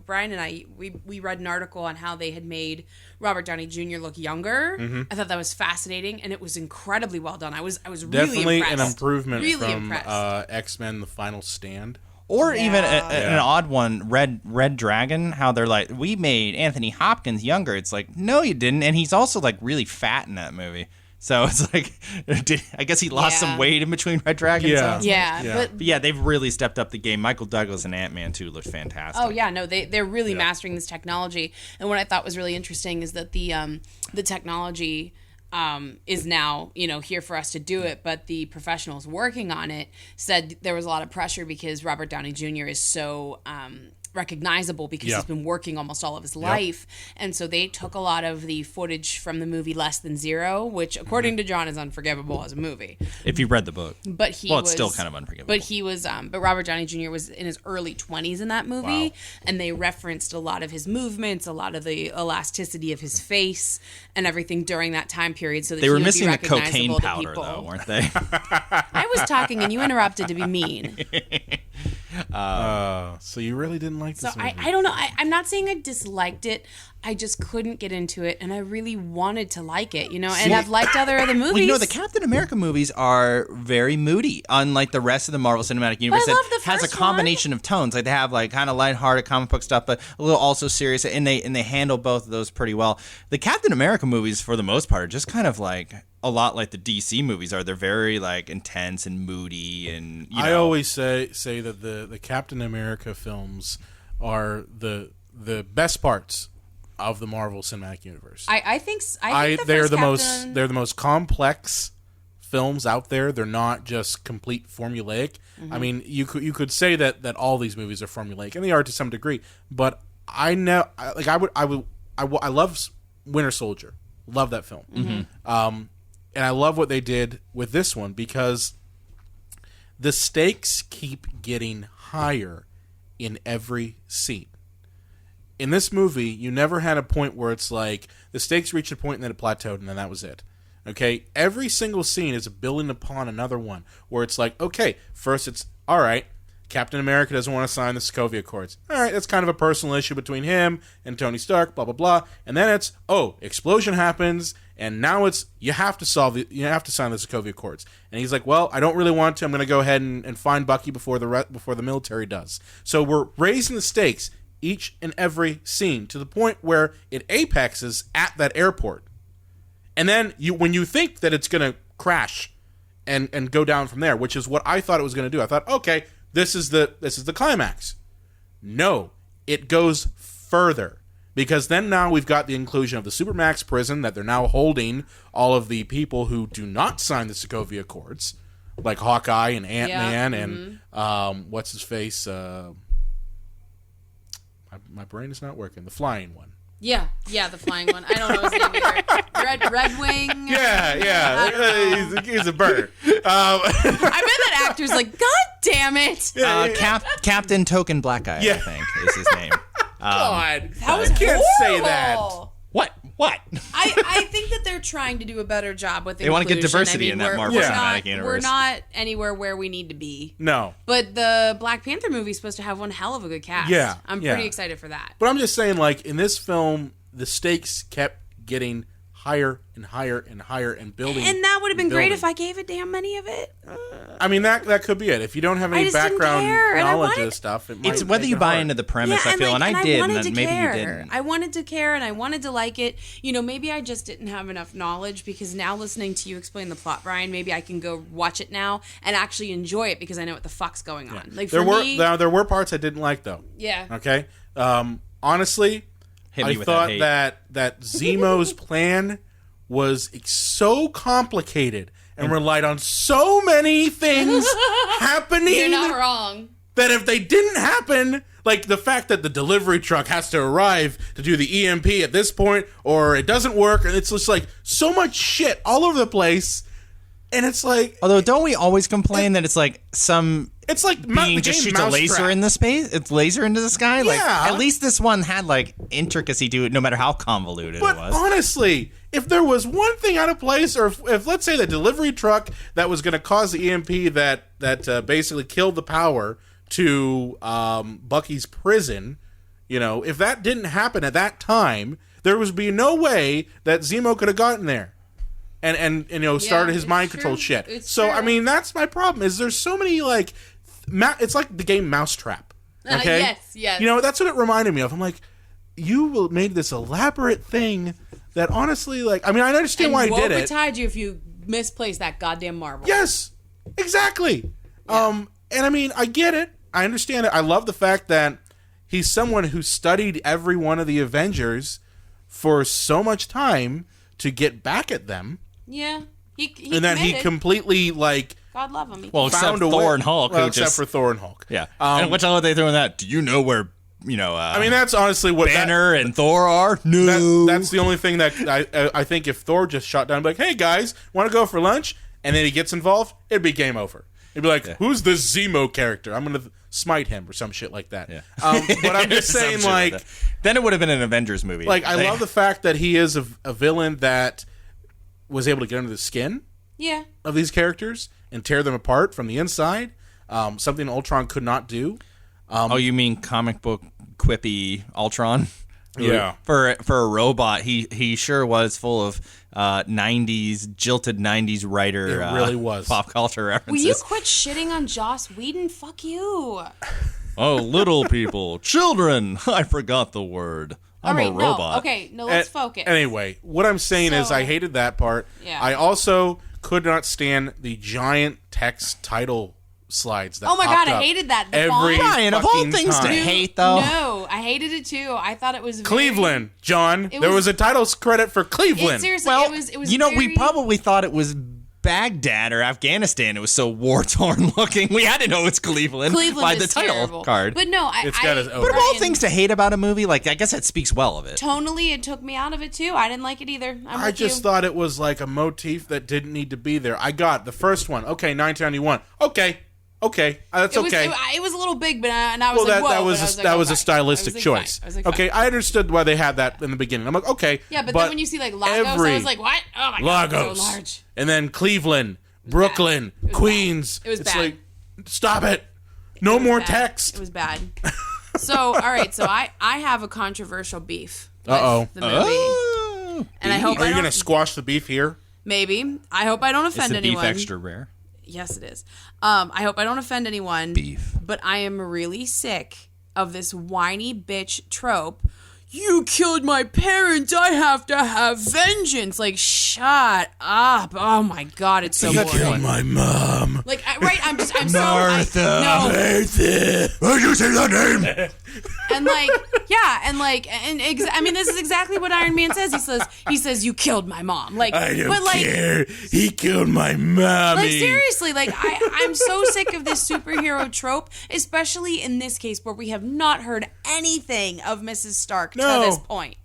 [SPEAKER 6] Brian and I, we read an article on how they had made Robert Downey Jr. look younger.
[SPEAKER 4] Mm-hmm.
[SPEAKER 6] I thought that was fascinating, and it was incredibly well done. I was really
[SPEAKER 4] Definitely
[SPEAKER 6] impressed.
[SPEAKER 4] an improvement
[SPEAKER 6] Really
[SPEAKER 4] from
[SPEAKER 6] impressed.
[SPEAKER 4] X-Men: The Final Stand.
[SPEAKER 5] Or even
[SPEAKER 6] Yeah.
[SPEAKER 5] an odd one, Red Dragon, how they're like, we made Anthony Hopkins younger. It's like, no, you didn't. And he's also like really fat in that movie. So it's like, I guess he lost
[SPEAKER 6] Yeah.
[SPEAKER 5] some weight in between Red Dragon.
[SPEAKER 4] Yeah.
[SPEAKER 6] Yeah,
[SPEAKER 4] Yeah.
[SPEAKER 6] but
[SPEAKER 5] But yeah, they've really stepped up the game. Michael Douglas and Ant-Man 2 looked fantastic.
[SPEAKER 6] oh yeah, no, they're really mastering this technology. And what I thought was really interesting is that the technology is now here for us to do it, but the professionals working on it said there was a lot of pressure because Robert Downey Jr. is so recognizable because
[SPEAKER 4] Yeah.
[SPEAKER 6] he's been working almost all of his life, and so they took a lot of the footage from the movie Less Than Zero, which according to John is unforgivable as a movie.
[SPEAKER 5] If you read the book.
[SPEAKER 6] But he
[SPEAKER 5] Well,
[SPEAKER 6] was
[SPEAKER 5] it's still kind of unforgivable.
[SPEAKER 6] But he was but Robert Downey Jr. was in his early 20s in that movie, and they referenced a lot of his movements, a lot of the elasticity of his face and everything during that time period, so that
[SPEAKER 5] They were
[SPEAKER 6] he would
[SPEAKER 5] missing
[SPEAKER 6] be
[SPEAKER 5] the cocaine
[SPEAKER 6] recognizable to
[SPEAKER 5] powder,
[SPEAKER 6] people.
[SPEAKER 5] though, weren't they?
[SPEAKER 6] I was talking and you interrupted to be mean.
[SPEAKER 4] So you really didn't like
[SPEAKER 6] So
[SPEAKER 4] this movie?
[SPEAKER 6] I don't know. I'm not saying I disliked it. I just couldn't get into it, and I really wanted to like it, and I've liked other of the movies.
[SPEAKER 5] Well, the Captain America movies are very moody, unlike the rest of the Marvel Cinematic Universe.
[SPEAKER 6] I love
[SPEAKER 5] that
[SPEAKER 6] the
[SPEAKER 5] has a
[SPEAKER 6] first
[SPEAKER 5] combination of tones. Like they have like kind of lighthearted comic book stuff, but a little also serious, and they handle both of those pretty well. The Captain America movies, for the most part, are just kind of like a lot like the DC movies are. They're very like intense and moody, and
[SPEAKER 4] I always say that the Captain America films are the best parts of the Marvel Cinematic Universe.
[SPEAKER 6] I think the
[SPEAKER 4] they're
[SPEAKER 6] first
[SPEAKER 4] the
[SPEAKER 6] Captain-
[SPEAKER 4] most complex films out there. They're not just complete formulaic.
[SPEAKER 6] Mm-hmm.
[SPEAKER 4] I mean, you could say that all these movies are formulaic, and they are to some degree. But I love Winter Soldier. Love that film. And I love what they did with this one because the stakes keep getting higher in every scene. In this movie, you never had a point where it's like the stakes reached a point and then it plateaued and then that was it. Okay? Every single scene is building upon another one where it's like, okay, first it's, all right, Captain America doesn't want to sign the Sokovia Accords. All right, that's kind of a personal issue between him and Tony Stark, blah, blah, blah. And then it's, oh, explosion happens, and now it's, you have to sign the Sokovia Accords. And he's like, well, I don't really want to. I'm going to go ahead and find Bucky before the military does. So we're raising the stakes each and every scene to the point where it apexes at that airport. And then when you think that it's going to crash and go down from there, which is what I thought it was going to do. I thought, okay, this is the climax. No, it goes further. Because then now we've got the inclusion of the Supermax prison that they're now holding all of the people who do not sign the Sokovia Accords, like Hawkeye and Ant-Man and what's his face? My brain is not working. The flying one.
[SPEAKER 6] Yeah, the flying one. I don't know his name either. Red Wing.
[SPEAKER 4] Yeah. He's a bird.
[SPEAKER 6] I bet that actor's like, God damn it.
[SPEAKER 5] Captain Token Black Guy, I think, is his name.
[SPEAKER 4] God,
[SPEAKER 6] that was
[SPEAKER 4] can't
[SPEAKER 6] horrible.
[SPEAKER 4] say that.
[SPEAKER 5] What?
[SPEAKER 6] I think that they're trying to do a better job with inclusion.
[SPEAKER 5] They want to get diversity in that Marvel Cinematic Universe.
[SPEAKER 6] We're not anywhere where we need to be.
[SPEAKER 4] No.
[SPEAKER 6] But the Black Panther movie is supposed to have one hell of a good cast.
[SPEAKER 4] Yeah.
[SPEAKER 6] I'm pretty excited for that.
[SPEAKER 4] But I'm just saying, like, in this film, the stakes kept getting higher and higher and higher and building.
[SPEAKER 6] And that would have been great if I gave a damn money of it.
[SPEAKER 4] I mean, that could be it. If you don't have any background knowledge of this stuff, it might
[SPEAKER 5] it's whether you buy into the premise, I feel, and I did, and then maybe you didn't.
[SPEAKER 6] I wanted to care, and I wanted to like it. You know, maybe I just didn't have enough knowledge, because now listening to you explain the plot, Brian, maybe I can go watch it now and actually enjoy it because I know what the fuck's going on. Like,
[SPEAKER 4] there were parts I didn't like, though.
[SPEAKER 6] Yeah.
[SPEAKER 4] Okay? Honestly, I thought that Zemo's plan was so complicated and relied on so many things happening.
[SPEAKER 6] You're not wrong.
[SPEAKER 4] That if they didn't happen, like the fact that the delivery truck has to arrive to do the EMP at this point, or it doesn't work, and it's just like so much shit all over the place. And it's like,
[SPEAKER 5] although don't we always complain that it's like some
[SPEAKER 4] it's like
[SPEAKER 5] being just shoots a laser in the space, it's laser into the sky. Like at least this one had like intricacy to it, no matter how convoluted it was.
[SPEAKER 4] But honestly, if there was one thing out of place, or if let's say the delivery truck that was going to cause the EMP that basically killed the power to Bucky's prison, you know, if that didn't happen at that time, there would be no way that Zemo could have gotten there. And you know, started his mind control shit. I mean, that's my problem. Is there's so many like, it's like the game Mousetrap. Okay,
[SPEAKER 6] yes.
[SPEAKER 4] You know, that's what it reminded me of. I'm like, you made this elaborate thing that honestly, like, I mean, I understand why he did it.
[SPEAKER 6] And woe betide you if you misplaced that goddamn marble.
[SPEAKER 4] Yes, exactly. Yeah. And I mean, I get it. I understand it. I love the fact that he's someone who studied every one of the Avengers for so much time to get back at them.
[SPEAKER 6] Yeah, he
[SPEAKER 4] and then he completely like.
[SPEAKER 6] God love him.
[SPEAKER 5] Well, except Thor and Hulk.
[SPEAKER 4] Well, except for Thor and Hulk.
[SPEAKER 5] Yeah. And what are they doing that? Do you know where? You know.
[SPEAKER 4] I mean, that's honestly what
[SPEAKER 5] Banner and Thor are. No,
[SPEAKER 4] that's the only thing that I think if Thor just shot down, like, hey guys, want to go for lunch? And then he gets involved, it'd be game over. It'd be like, who's this Zemo character? I'm gonna smite him or some shit like that. Yeah. But I'm just saying, like,
[SPEAKER 5] then it would have been an Avengers movie.
[SPEAKER 4] Like, I love the fact that he is a villain that was able to get under the skin of these characters and tear them apart from the inside. Something Ultron could not do.
[SPEAKER 5] You mean comic book quippy Ultron?
[SPEAKER 4] Yeah.
[SPEAKER 5] For a robot, he sure was full of jilted 90s writer.
[SPEAKER 4] It really was.
[SPEAKER 5] Pop culture references.
[SPEAKER 6] Will you quit shitting on Joss Whedon? Fuck you.
[SPEAKER 5] Oh, little people. Children. I forgot the word. I'm a robot.
[SPEAKER 6] No, let's focus.
[SPEAKER 4] Anyway, what I'm saying is I hated that part.
[SPEAKER 6] Yeah.
[SPEAKER 4] I also could not stand the giant text title slides that
[SPEAKER 6] oh my god,
[SPEAKER 4] up
[SPEAKER 6] I hated that.
[SPEAKER 5] Brian, of all things to hate, though.
[SPEAKER 6] No, I hated it too. I thought it was
[SPEAKER 4] Cleveland, John. There was a title credit for Cleveland.
[SPEAKER 6] Seriously, it was
[SPEAKER 5] we probably thought it was Baghdad or Afghanistan. It was so war-torn looking. We had to know it's Cleveland by the title
[SPEAKER 6] terrible.
[SPEAKER 5] card.
[SPEAKER 6] But no,
[SPEAKER 4] It's got its own-
[SPEAKER 5] But of all things to hate about a movie, like I guess that speaks well of it.
[SPEAKER 6] tonally, it took me out of it too. I didn't like it either.
[SPEAKER 4] I just thought it was like a motif that didn't need to be there. I got the first one. Okay, 1991. Okay, that's okay.
[SPEAKER 6] It was a little big, but I was
[SPEAKER 4] Well,
[SPEAKER 6] like, whoa.
[SPEAKER 4] that was
[SPEAKER 6] but I was like,
[SPEAKER 4] that
[SPEAKER 6] oh,
[SPEAKER 4] was a
[SPEAKER 6] fine.
[SPEAKER 4] stylistic
[SPEAKER 6] I was like,
[SPEAKER 4] choice.
[SPEAKER 6] fine. I was like,
[SPEAKER 4] Okay,
[SPEAKER 6] fine.
[SPEAKER 4] I understood why they had that in the beginning. I'm like, okay.
[SPEAKER 6] Yeah, but then when you see like Lagos, I was like, what? Oh my god,
[SPEAKER 4] Lagos,
[SPEAKER 6] it's so large.
[SPEAKER 4] and then Cleveland, Brooklyn,
[SPEAKER 6] It was
[SPEAKER 4] Queens.
[SPEAKER 6] bad. It was
[SPEAKER 4] it's
[SPEAKER 6] bad.
[SPEAKER 4] like, stop it. No more
[SPEAKER 6] Bad.
[SPEAKER 4] text.
[SPEAKER 6] It was bad. So, all right. So I have a controversial beef. with
[SPEAKER 4] Uh-oh.
[SPEAKER 6] The movie.
[SPEAKER 5] Oh,
[SPEAKER 6] And I hope
[SPEAKER 4] Are
[SPEAKER 6] I
[SPEAKER 4] you
[SPEAKER 6] don't,
[SPEAKER 4] going to squash the beef here?
[SPEAKER 6] maybe. I hope I don't
[SPEAKER 5] is
[SPEAKER 6] offend
[SPEAKER 5] the beef
[SPEAKER 6] anyone.
[SPEAKER 5] extra rare?
[SPEAKER 6] Yes, it is. I hope I don't offend anyone.
[SPEAKER 5] Beef.
[SPEAKER 6] But I am really sick of this whiny bitch trope. You killed my parents. I have to have vengeance. Like, shut up. Oh my god, it's so boring.
[SPEAKER 4] my mom.
[SPEAKER 6] Like, I'm
[SPEAKER 5] Martha.
[SPEAKER 4] Why'd you say that name?
[SPEAKER 6] And like, yeah, I mean, this is exactly what Iron Man says. He says, you killed my mom. Like,
[SPEAKER 4] I don't
[SPEAKER 6] but like,
[SPEAKER 4] care. He killed my mommy.
[SPEAKER 6] like seriously, like I'm so sick of this superhero trope, especially in this case where we have not heard anything of Mrs. Stark
[SPEAKER 4] No.
[SPEAKER 6] to this point.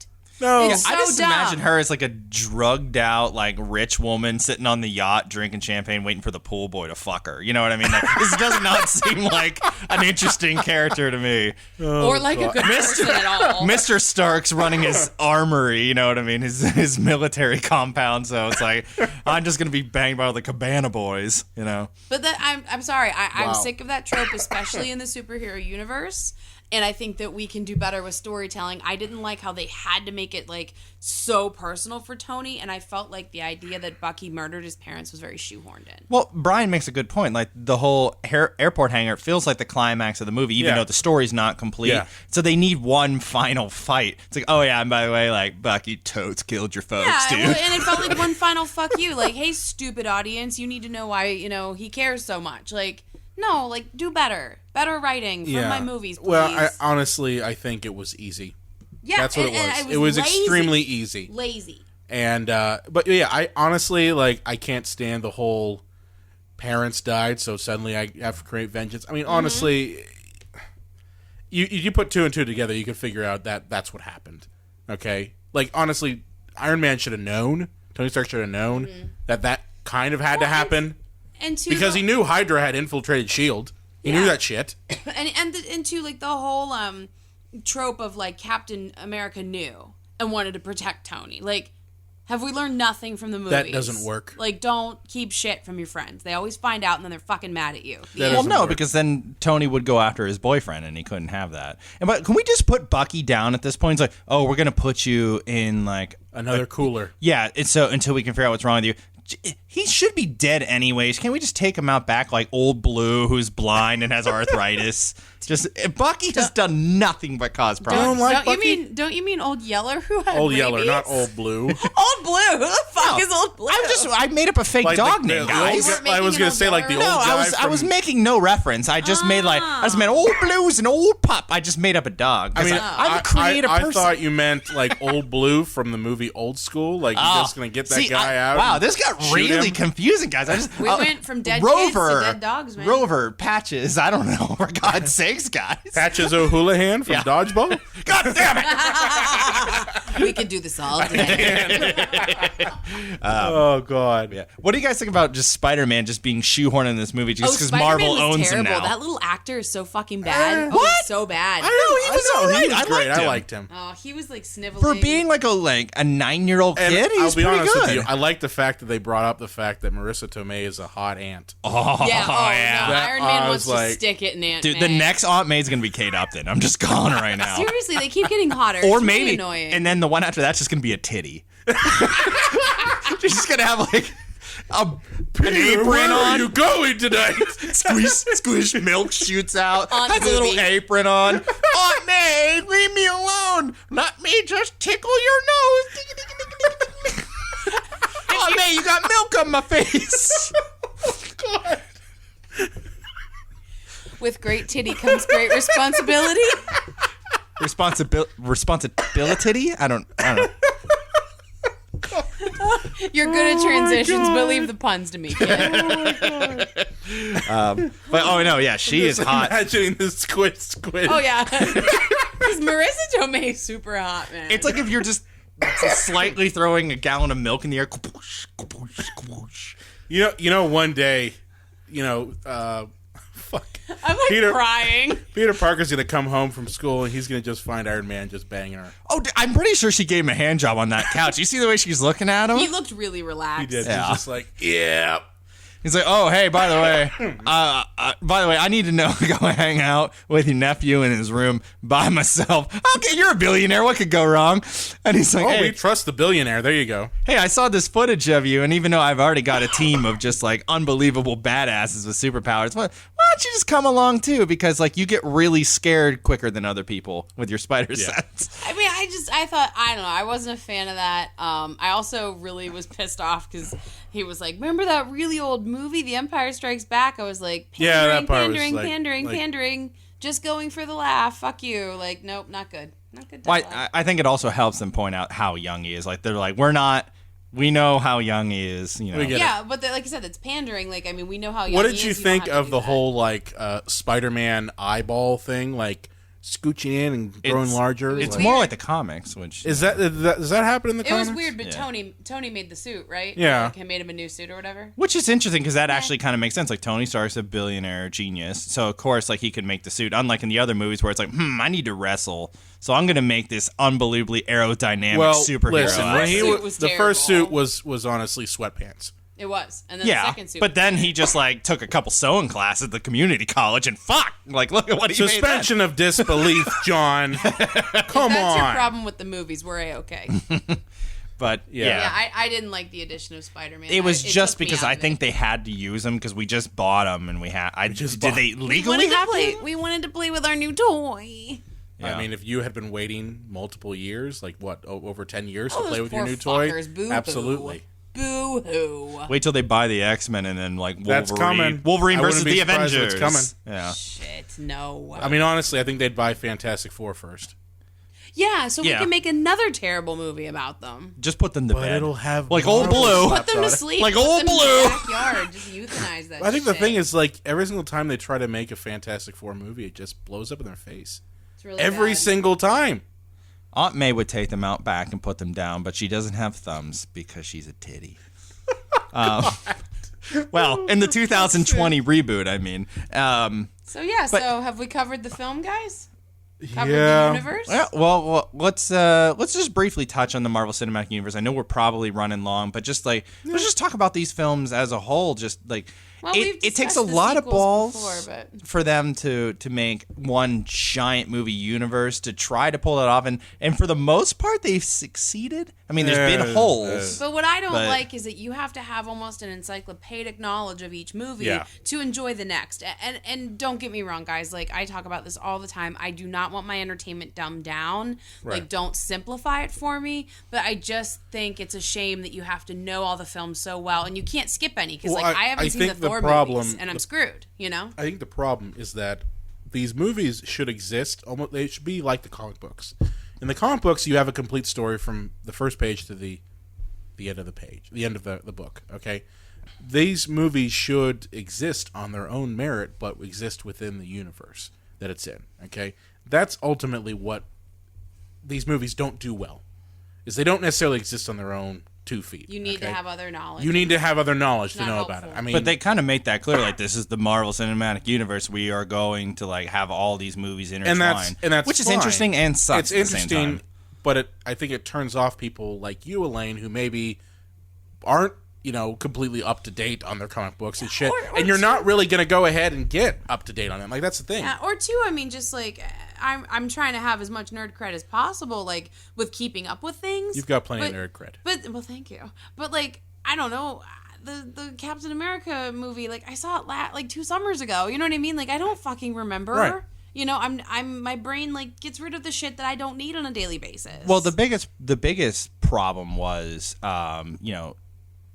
[SPEAKER 4] No.
[SPEAKER 6] It's
[SPEAKER 5] I
[SPEAKER 6] so
[SPEAKER 5] just
[SPEAKER 6] dumb.
[SPEAKER 5] imagine her as like a drugged out, like rich woman sitting on the yacht drinking champagne, waiting for the pool boy to fuck her. You know what I mean? Like, this does not seem like an interesting character to me.
[SPEAKER 6] Or like a good person at all.
[SPEAKER 5] Mr. Stark's running his armory, you know what I mean? His military compound. So it's like, I'm just gonna be banged by all the Cabana boys, you know?
[SPEAKER 6] But that I'm sorry. I'm
[SPEAKER 4] Wow.
[SPEAKER 6] sick of that trope, especially in the superhero universe. And I think that we can do better with storytelling. I didn't like how they had to make it like so personal for Tony, and I felt like the idea that Bucky murdered his parents was very shoehorned in.
[SPEAKER 5] Well, Brian makes a good point. Like the whole airport hangar feels like the climax of the movie, even
[SPEAKER 4] Yeah.
[SPEAKER 5] though the story's not complete.
[SPEAKER 4] Yeah.
[SPEAKER 5] So they need one final fight. It's like, oh yeah, and by the way, like Bucky totes killed your folks,
[SPEAKER 6] Yeah,
[SPEAKER 5] dude.
[SPEAKER 6] and it felt like one final fuck you. Like, hey, stupid audience, you need to know why he cares so much. Like, no, like do better writing for my movies, please.
[SPEAKER 4] Well, I think it was easy.
[SPEAKER 6] yeah,
[SPEAKER 4] That's what
[SPEAKER 6] and
[SPEAKER 4] it was. It was
[SPEAKER 6] lazy.
[SPEAKER 4] extremely easy.
[SPEAKER 6] Lazy.
[SPEAKER 4] And but yeah, I honestly I can't stand the whole parents died, so suddenly I have to create vengeance. I mean, honestly, you put two and two together, you can figure out that that's what happened. Okay, like honestly, Iron Man should have known. Tony Stark should have known that kind of had to happen
[SPEAKER 6] And to
[SPEAKER 4] because he knew Hydra had infiltrated Shield. He knew that shit.
[SPEAKER 6] and to like the whole trope of like Captain America knew and wanted to protect Tony. Like, have we learned nothing from the movies?
[SPEAKER 4] That doesn't work.
[SPEAKER 6] Like, don't keep shit from your friends. They always find out and then they're fucking mad at you.
[SPEAKER 4] That
[SPEAKER 5] Well,
[SPEAKER 4] doesn't
[SPEAKER 5] no,
[SPEAKER 4] work.
[SPEAKER 5] because then Tony would go after his boyfriend, and he couldn't have that. And but can we just put Bucky down at this point? It's like, oh, we're gonna put you in like
[SPEAKER 4] Another cooler.
[SPEAKER 5] yeah. It's so until we can figure out what's wrong with you. He should be dead anyways. Can't we just take him out back like Old Blue, who's blind and has arthritis? Just Bucky has done nothing but cause problems.
[SPEAKER 6] Don't you mean Old Yeller who had
[SPEAKER 4] Old
[SPEAKER 6] rabies?
[SPEAKER 4] Yeller, not Old Blue.
[SPEAKER 6] Old Blue. Who the fuck is Old Blue?
[SPEAKER 5] I made up a fake
[SPEAKER 4] Like
[SPEAKER 5] dog
[SPEAKER 4] the
[SPEAKER 5] name,
[SPEAKER 4] old
[SPEAKER 5] guys.
[SPEAKER 6] weren't
[SPEAKER 4] guy- I was
[SPEAKER 6] making
[SPEAKER 4] gonna
[SPEAKER 6] an
[SPEAKER 4] say like the
[SPEAKER 6] old
[SPEAKER 4] old
[SPEAKER 5] No,
[SPEAKER 4] guy.
[SPEAKER 5] I was making no reference. I just made Old Blue's an old pup. I just made up a dog.
[SPEAKER 4] I mean,
[SPEAKER 5] I'm a creative
[SPEAKER 4] I
[SPEAKER 5] person.
[SPEAKER 4] thought you meant like Old Blue from the movie Old School. Like you're just gonna get that
[SPEAKER 5] See,
[SPEAKER 4] guy out.
[SPEAKER 5] Wow,
[SPEAKER 4] and
[SPEAKER 5] this got
[SPEAKER 4] shoot
[SPEAKER 5] really
[SPEAKER 4] him.
[SPEAKER 5] confusing, guys.
[SPEAKER 6] We went from dead kids to dead dogs, man.
[SPEAKER 5] Rover, Patches. I don't know. For God's sakes, guys.
[SPEAKER 4] Patches O'Houlihan from Dodgeball.
[SPEAKER 5] God damn it!
[SPEAKER 6] We could do this all day.
[SPEAKER 4] Oh God.
[SPEAKER 5] Yeah. What do you guys think about just Spider-Man just being shoehorned in this movie just because
[SPEAKER 6] Spider-Man
[SPEAKER 5] Marvel
[SPEAKER 6] was
[SPEAKER 5] owns
[SPEAKER 6] terrible.
[SPEAKER 5] him now?
[SPEAKER 6] That little actor is so fucking bad.
[SPEAKER 5] What?
[SPEAKER 6] He's so bad.
[SPEAKER 5] No, he was
[SPEAKER 4] I know,
[SPEAKER 5] all right.
[SPEAKER 4] He was
[SPEAKER 5] I
[SPEAKER 4] great.
[SPEAKER 5] liked him.
[SPEAKER 4] I liked him.
[SPEAKER 6] Oh, he was like sniveling.
[SPEAKER 5] For being like a 9-year-old
[SPEAKER 4] And
[SPEAKER 5] kid, he
[SPEAKER 4] I'll
[SPEAKER 5] was
[SPEAKER 4] be
[SPEAKER 5] pretty
[SPEAKER 4] honest
[SPEAKER 5] good.
[SPEAKER 4] with you. I like the fact that they brought up the fact that Marissa Tomei is a hot aunt.
[SPEAKER 6] yeah, oh
[SPEAKER 5] yeah.
[SPEAKER 6] no,
[SPEAKER 4] That-
[SPEAKER 6] Iron Man
[SPEAKER 4] I
[SPEAKER 6] wants
[SPEAKER 4] was
[SPEAKER 6] to
[SPEAKER 4] like-
[SPEAKER 6] stick it in Aunt May.
[SPEAKER 5] Dude, the next Aunt May's gonna be Kate Upton. I'm just calling her right now.
[SPEAKER 6] Seriously, they keep getting hotter.
[SPEAKER 5] Or
[SPEAKER 6] It's really
[SPEAKER 5] maybe,
[SPEAKER 6] annoying.
[SPEAKER 5] and then the one after that's just gonna be a titty. She's just gonna have like an apron
[SPEAKER 4] Where are
[SPEAKER 5] on.
[SPEAKER 4] you going tonight?
[SPEAKER 5] Squish, milk shoots out.
[SPEAKER 6] Aunt
[SPEAKER 5] Has a little
[SPEAKER 6] Booby.
[SPEAKER 5] apron on. Aunt May, leave me alone. Let me just tickle your nose. Aunt May, you got milk on my face.
[SPEAKER 4] God.
[SPEAKER 6] With great titty comes great responsibility.
[SPEAKER 5] Responsibility? I don't know.
[SPEAKER 6] You're good at transitions, but leave the puns to me, kid.
[SPEAKER 5] But no, yeah, she is hot.
[SPEAKER 4] Imagining the squid.
[SPEAKER 6] Oh, yeah. Because Marissa Tomei is super hot, man.
[SPEAKER 5] It's like if you're just slightly throwing a gallon of milk in the air.
[SPEAKER 4] You know, one day, fuck.
[SPEAKER 6] I'm like crying.
[SPEAKER 4] Peter Parker's gonna come home from school and he's gonna just find Iron Man just banging her.
[SPEAKER 5] Oh, I'm pretty sure she gave him a hand job on that couch. You see the way she's looking at him?
[SPEAKER 6] He looked really relaxed.
[SPEAKER 4] He did.
[SPEAKER 5] Yeah.
[SPEAKER 4] He's just like, yeah.
[SPEAKER 5] He's like, oh, hey, by the way, I need to go hang out with your nephew in his room by myself. Okay, you're a billionaire. What could go wrong? And he's like,
[SPEAKER 4] Oh,
[SPEAKER 5] hey,
[SPEAKER 4] we trust the billionaire. There you go.
[SPEAKER 5] hey, I saw this footage of you, and even though I've already got a team of just like unbelievable badasses with superpowers, why don't you just come along too? Because like you get really scared quicker than other people with your spider sense.
[SPEAKER 6] I mean, I thought, I don't know, I wasn't a fan of that. I also really was pissed off because he was like, remember that really old movie, The Empire Strikes Back? I was like,
[SPEAKER 4] Yeah, that part was
[SPEAKER 6] pandering, just going for the laugh. Fuck you. Like, nope, not good. Not good.
[SPEAKER 5] Well,
[SPEAKER 6] dialogue.
[SPEAKER 5] I think it also helps them point out how young he is. Like they're like, we know how young he is. You know,
[SPEAKER 4] We get
[SPEAKER 6] yeah, but like I said, it's pandering. Like, I mean, we know how young
[SPEAKER 4] What
[SPEAKER 6] he
[SPEAKER 4] did
[SPEAKER 6] is.
[SPEAKER 4] you
[SPEAKER 6] don't
[SPEAKER 4] think
[SPEAKER 6] have to
[SPEAKER 4] of
[SPEAKER 6] do
[SPEAKER 4] the
[SPEAKER 6] that.
[SPEAKER 4] whole like Spider-Man eyeball thing, like scooching in and growing larger?
[SPEAKER 5] It's
[SPEAKER 4] Like,
[SPEAKER 5] more like the comics, which
[SPEAKER 4] does that happen in the
[SPEAKER 6] It
[SPEAKER 4] comics?
[SPEAKER 6] was weird, but
[SPEAKER 5] Yeah.
[SPEAKER 6] Tony made the suit, right?
[SPEAKER 4] Yeah.
[SPEAKER 6] Like, made him a new suit or whatever.
[SPEAKER 5] Which is interesting because that actually kind of makes sense. Like Tony Stark's a billionaire genius, so of course, like he could make the suit. Unlike in the other movies where it's like, I need to wrestle, so I'm going to make this unbelievably aerodynamic superhero.
[SPEAKER 4] Listen, when he
[SPEAKER 6] Suit was
[SPEAKER 4] the first suit
[SPEAKER 6] terrible.
[SPEAKER 4] was honestly sweatpants.
[SPEAKER 6] It was, and then the
[SPEAKER 5] Yeah,
[SPEAKER 6] second suit.
[SPEAKER 5] but then he just like took a couple sewing classes at the community college, and like look at what he
[SPEAKER 4] Suspension of disbelief, John. Come
[SPEAKER 6] that's
[SPEAKER 4] on.
[SPEAKER 6] your problem with the movies. We're A-okay.
[SPEAKER 5] But
[SPEAKER 4] Yeah.
[SPEAKER 6] Yeah, I didn't like the addition of Spider-Man.
[SPEAKER 5] it was just
[SPEAKER 6] took me
[SPEAKER 5] because
[SPEAKER 6] out
[SPEAKER 5] I
[SPEAKER 6] of
[SPEAKER 5] think
[SPEAKER 6] it.
[SPEAKER 5] they had to use them because we just bought them and we had.
[SPEAKER 4] just
[SPEAKER 5] Did
[SPEAKER 4] bought-
[SPEAKER 5] they
[SPEAKER 6] we
[SPEAKER 5] legally
[SPEAKER 6] wanted to
[SPEAKER 5] have
[SPEAKER 6] play.
[SPEAKER 5] to?
[SPEAKER 6] We wanted to play with our new toy.
[SPEAKER 5] Yeah.
[SPEAKER 4] I mean, if you had been waiting multiple years, like what, over 10 years to
[SPEAKER 6] Oh,
[SPEAKER 4] play
[SPEAKER 6] those
[SPEAKER 4] with your
[SPEAKER 6] poor
[SPEAKER 4] new toy?
[SPEAKER 6] fuckers. Boo-hoo.
[SPEAKER 4] Absolutely.
[SPEAKER 6] Boo-hoo.
[SPEAKER 5] Wait till they buy the X-Men and then like Wolverine.
[SPEAKER 4] That's coming.
[SPEAKER 5] Wolverine
[SPEAKER 4] I
[SPEAKER 5] versus
[SPEAKER 4] wouldn't be
[SPEAKER 5] the
[SPEAKER 4] surprised if
[SPEAKER 5] Avengers.
[SPEAKER 4] it's coming.
[SPEAKER 5] Yeah.
[SPEAKER 6] Shit, no.
[SPEAKER 4] I mean, honestly, I think they'd buy Fantastic Four first.
[SPEAKER 6] Yeah, so
[SPEAKER 5] Yeah.
[SPEAKER 6] we can make another terrible movie about them.
[SPEAKER 5] Just put them to
[SPEAKER 4] But
[SPEAKER 5] bed.
[SPEAKER 4] it'll have
[SPEAKER 5] like Old
[SPEAKER 4] Marvel
[SPEAKER 5] Blue.
[SPEAKER 4] slapped
[SPEAKER 6] Put them
[SPEAKER 4] on
[SPEAKER 6] to
[SPEAKER 4] it.
[SPEAKER 6] sleep.
[SPEAKER 5] Like
[SPEAKER 6] Put
[SPEAKER 5] Old
[SPEAKER 6] them in
[SPEAKER 5] Blue.
[SPEAKER 6] the backyard. Just euthanize that
[SPEAKER 4] I think the
[SPEAKER 6] shit.
[SPEAKER 4] thing is, like, every single time they try to make a Fantastic Four movie, it just blows up in their face.
[SPEAKER 6] It's really
[SPEAKER 4] Every
[SPEAKER 6] bad.
[SPEAKER 4] single time.
[SPEAKER 5] Aunt May would take them out back and put them down, but she doesn't have thumbs because she's a titty. Well, in the 2020 reboot, I mean.
[SPEAKER 6] So yeah,
[SPEAKER 5] But-
[SPEAKER 6] so have we covered the film, guys? Covered
[SPEAKER 4] Yeah.
[SPEAKER 6] the universe?
[SPEAKER 5] Well, let's just briefly touch on the Marvel Cinematic Universe. I know we're probably running long, but just like let's just talk about these films as a whole. Just like
[SPEAKER 6] Well, we've
[SPEAKER 5] it takes a
[SPEAKER 6] discussed the
[SPEAKER 5] lot of
[SPEAKER 6] sequels
[SPEAKER 5] balls
[SPEAKER 6] before, but-
[SPEAKER 5] for them to make one giant movie universe to try to pull it off, and for the most part they've succeeded. I mean, there's been holes.
[SPEAKER 6] But what I don't
[SPEAKER 5] But-
[SPEAKER 6] like is that you have to have almost an encyclopedic knowledge of each movie
[SPEAKER 4] Yeah.
[SPEAKER 6] to enjoy the next. And don't get me wrong, guys. Like, I talk about this all the time. I do not want my entertainment dumbed down.
[SPEAKER 4] Right.
[SPEAKER 6] Like, don't simplify it for me. But I just think it's a shame that you have to know all the films so well and you can't skip any because,
[SPEAKER 4] Well,
[SPEAKER 6] like, I
[SPEAKER 4] I
[SPEAKER 6] haven't seen the
[SPEAKER 4] think the
[SPEAKER 6] Thor
[SPEAKER 4] problem-
[SPEAKER 6] movies and I'm screwed. You know?
[SPEAKER 4] I think the problem is that these movies should exist. Almost, they should be like the comic books. In the comic books, you have a complete story from the first page to the end of the page, the end of the book. Okay, these movies should exist on their own merit, but exist within the universe that it's in. Okay, that's ultimately what these movies don't do well. Is they don't necessarily exist on their own 2 feet.
[SPEAKER 6] You need to
[SPEAKER 4] okay?
[SPEAKER 6] have other knowledge.
[SPEAKER 4] You need to have other knowledge to
[SPEAKER 6] Not
[SPEAKER 4] know about it.
[SPEAKER 6] helpful.
[SPEAKER 4] I mean,
[SPEAKER 5] But they kind of make that clear, like this is the Marvel Cinematic Universe. We are going to like have all these movies intertwined,
[SPEAKER 4] and that's
[SPEAKER 5] which is
[SPEAKER 4] fine.
[SPEAKER 5] interesting and sucks.
[SPEAKER 4] It's
[SPEAKER 5] at the same
[SPEAKER 4] interesting,
[SPEAKER 5] time.
[SPEAKER 4] but I think it turns off people like you, Elaine, who maybe aren't completely up to date on their comic books and shit,
[SPEAKER 6] Or
[SPEAKER 4] and you're not really going to go ahead and get up to date on them. Like that's the thing.
[SPEAKER 6] Yeah, or two, I mean, just like I'm trying to have as much nerd cred as possible, like with keeping up with things.
[SPEAKER 4] You've got plenty of
[SPEAKER 6] But-
[SPEAKER 4] nerd cred.
[SPEAKER 6] But well, thank you. But like I don't know, the Captain America movie, like I saw it like 2 summers ago. You know what I mean? Like I don't fucking remember.
[SPEAKER 4] Right.
[SPEAKER 6] You know, I'm my brain like gets rid of the shit that I don't need on a daily basis.
[SPEAKER 5] Well, the biggest problem was,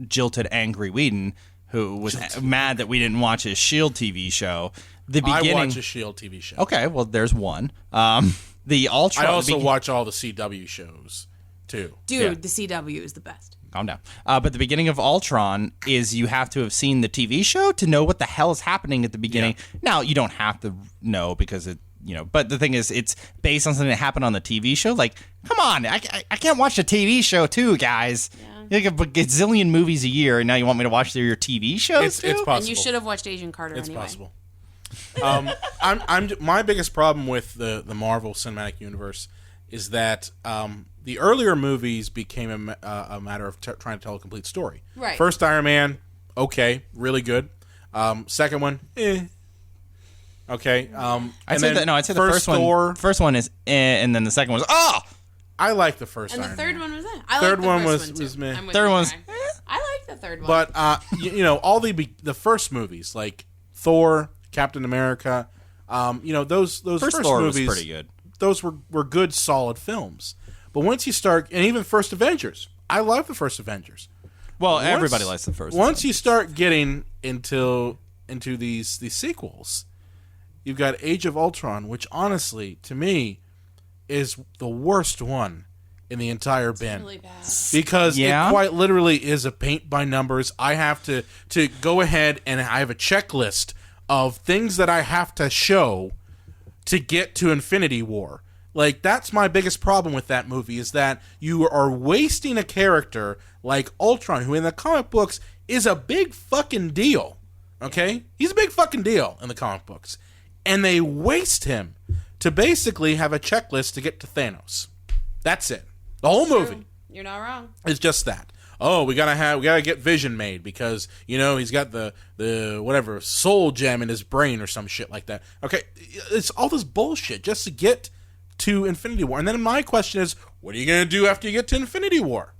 [SPEAKER 5] jilted angry Whedon, who was mad that we didn't watch his Shield TV show. The beginning.
[SPEAKER 4] I watch a Shield TV show.
[SPEAKER 5] Okay, well, there's one. The Ultron.
[SPEAKER 4] I also watch all the CW shows too.
[SPEAKER 6] dude,
[SPEAKER 5] yeah.
[SPEAKER 6] the CW is the best.
[SPEAKER 5] calm down. But the beginning of Ultron is you have to have seen the TV show to know what the hell is happening at the beginning. Yeah. Now, you don't have to know because it, but the thing is, it's based on something that happened on the TV show. Like, come on, I can't watch the TV show too, guys. Yeah. You have a gazillion movies a year, and now you want me to watch your TV shows too?
[SPEAKER 4] It's possible.
[SPEAKER 6] And you should have watched Agent Carter
[SPEAKER 4] it's
[SPEAKER 6] anyway.
[SPEAKER 4] It's possible. I'm my biggest problem with the Marvel Cinematic Universe is that the earlier movies became a matter of trying to tell a complete story.
[SPEAKER 6] Right.
[SPEAKER 4] First Iron Man, okay, really good. Second one, okay.
[SPEAKER 5] I'd say the first
[SPEAKER 4] Thor,
[SPEAKER 5] one. First one is and then the second one was
[SPEAKER 4] I like the first.
[SPEAKER 6] And
[SPEAKER 4] Iron
[SPEAKER 6] the third
[SPEAKER 4] Man.
[SPEAKER 6] one was that.
[SPEAKER 4] Third one
[SPEAKER 6] was
[SPEAKER 4] meh.
[SPEAKER 5] Third one was.
[SPEAKER 6] I like the third one.
[SPEAKER 4] But all the first movies like Thor, Captain America, those first
[SPEAKER 5] Thor
[SPEAKER 4] movies
[SPEAKER 5] was pretty good.
[SPEAKER 4] Those were good, solid films. But once you start, and even first Avengers, I love the first Avengers.
[SPEAKER 5] Well, everybody likes the first.
[SPEAKER 4] Once you start getting into these sequels, you've got Age of Ultron, which honestly, to me, is the worst one in the entire bin.
[SPEAKER 6] Really bad.
[SPEAKER 4] Because it quite literally is a paint by numbers. I have to go ahead and I have a checklist of things that I have to show to get to Infinity War. Like, that's my biggest problem with that movie, is that you are wasting a character like Ultron, who in the comic books is a big fucking deal. Okay? He's a big fucking deal in the comic books. And they waste him to basically have a checklist to get to Thanos. That's it. The whole movie.
[SPEAKER 6] You're not wrong.
[SPEAKER 4] It's just that. Oh, we gotta get Vision made because he's got the whatever soul gem in his brain or some shit like that. Okay, it's all this bullshit just to get to Infinity War. And then my question is, what are you gonna do after you get to Infinity War?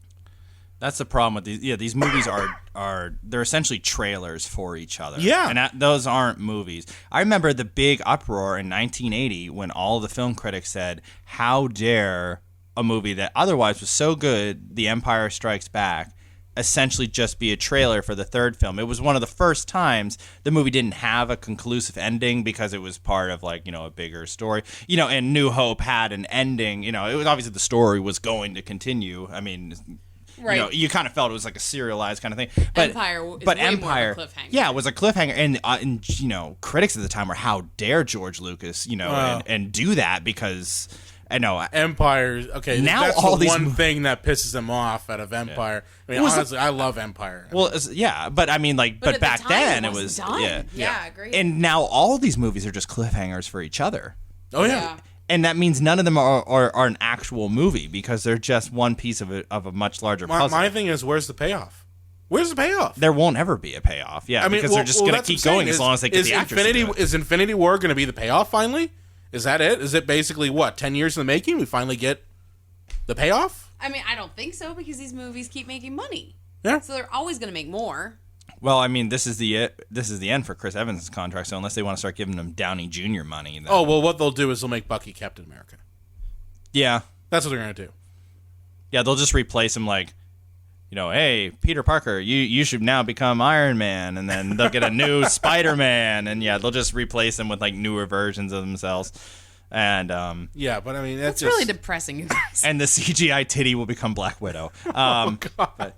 [SPEAKER 5] That's the problem with these. Yeah, these movies are they're essentially trailers for each other.
[SPEAKER 4] Yeah,
[SPEAKER 5] and those aren't movies. I remember the big uproar in 1980 when all the film critics said, "How dare a movie that otherwise was so good, The Empire Strikes Back, essentially just be a trailer for the third film?" It was one of the first times the movie didn't have a conclusive ending because it was part of a bigger story. And New Hope had an ending. It was obviously the story was going to continue. I mean.
[SPEAKER 6] Right.
[SPEAKER 5] You kind of felt it was like a serialized kind of thing. But
[SPEAKER 6] Empire is
[SPEAKER 5] but
[SPEAKER 6] way
[SPEAKER 5] Empire,
[SPEAKER 6] more of a cliffhanger.
[SPEAKER 5] Yeah, it was a cliffhanger. And critics at the time were, how dare George Lucas, and do that, because I know
[SPEAKER 4] Empire. Okay,
[SPEAKER 5] now
[SPEAKER 4] that's
[SPEAKER 5] all
[SPEAKER 4] the
[SPEAKER 5] these
[SPEAKER 4] one thing that pisses them off out of Empire. Yeah. I mean, honestly, I love Empire.
[SPEAKER 5] Well, but I mean, but back then it was
[SPEAKER 6] done. Yeah, agreed.
[SPEAKER 5] And now all these movies are just cliffhangers for each other.
[SPEAKER 4] Oh yeah.
[SPEAKER 5] And that means none of them are an actual movie because they're just one piece of a much larger puzzle.
[SPEAKER 4] My thing is, where's the payoff? Where's the payoff?
[SPEAKER 5] There won't ever be a payoff. Yeah, because they're just going to keep going as long as they get the actors.
[SPEAKER 4] Is Infinity War going to be the payoff finally? Is that it? Is it basically 10 years in the making? We finally get the payoff?
[SPEAKER 6] I mean, I don't think so because these movies keep making money.
[SPEAKER 4] Yeah.
[SPEAKER 6] So they're always going to make more.
[SPEAKER 5] Well, I mean, this is the end for Chris Evans' contract. So unless they want to start giving him Downey Jr. money, then...
[SPEAKER 4] what they'll do is they'll make Bucky Captain America.
[SPEAKER 5] Yeah,
[SPEAKER 4] that's what they're gonna do.
[SPEAKER 5] Yeah, they'll just replace him hey, Peter Parker, you should now become Iron Man, and then they'll get a new Spider-Man, and they'll just replace him with newer versions of themselves. And
[SPEAKER 4] but I mean
[SPEAKER 6] that's really depressing, you guys.
[SPEAKER 5] And the CGI titty will become Black Widow.
[SPEAKER 4] God.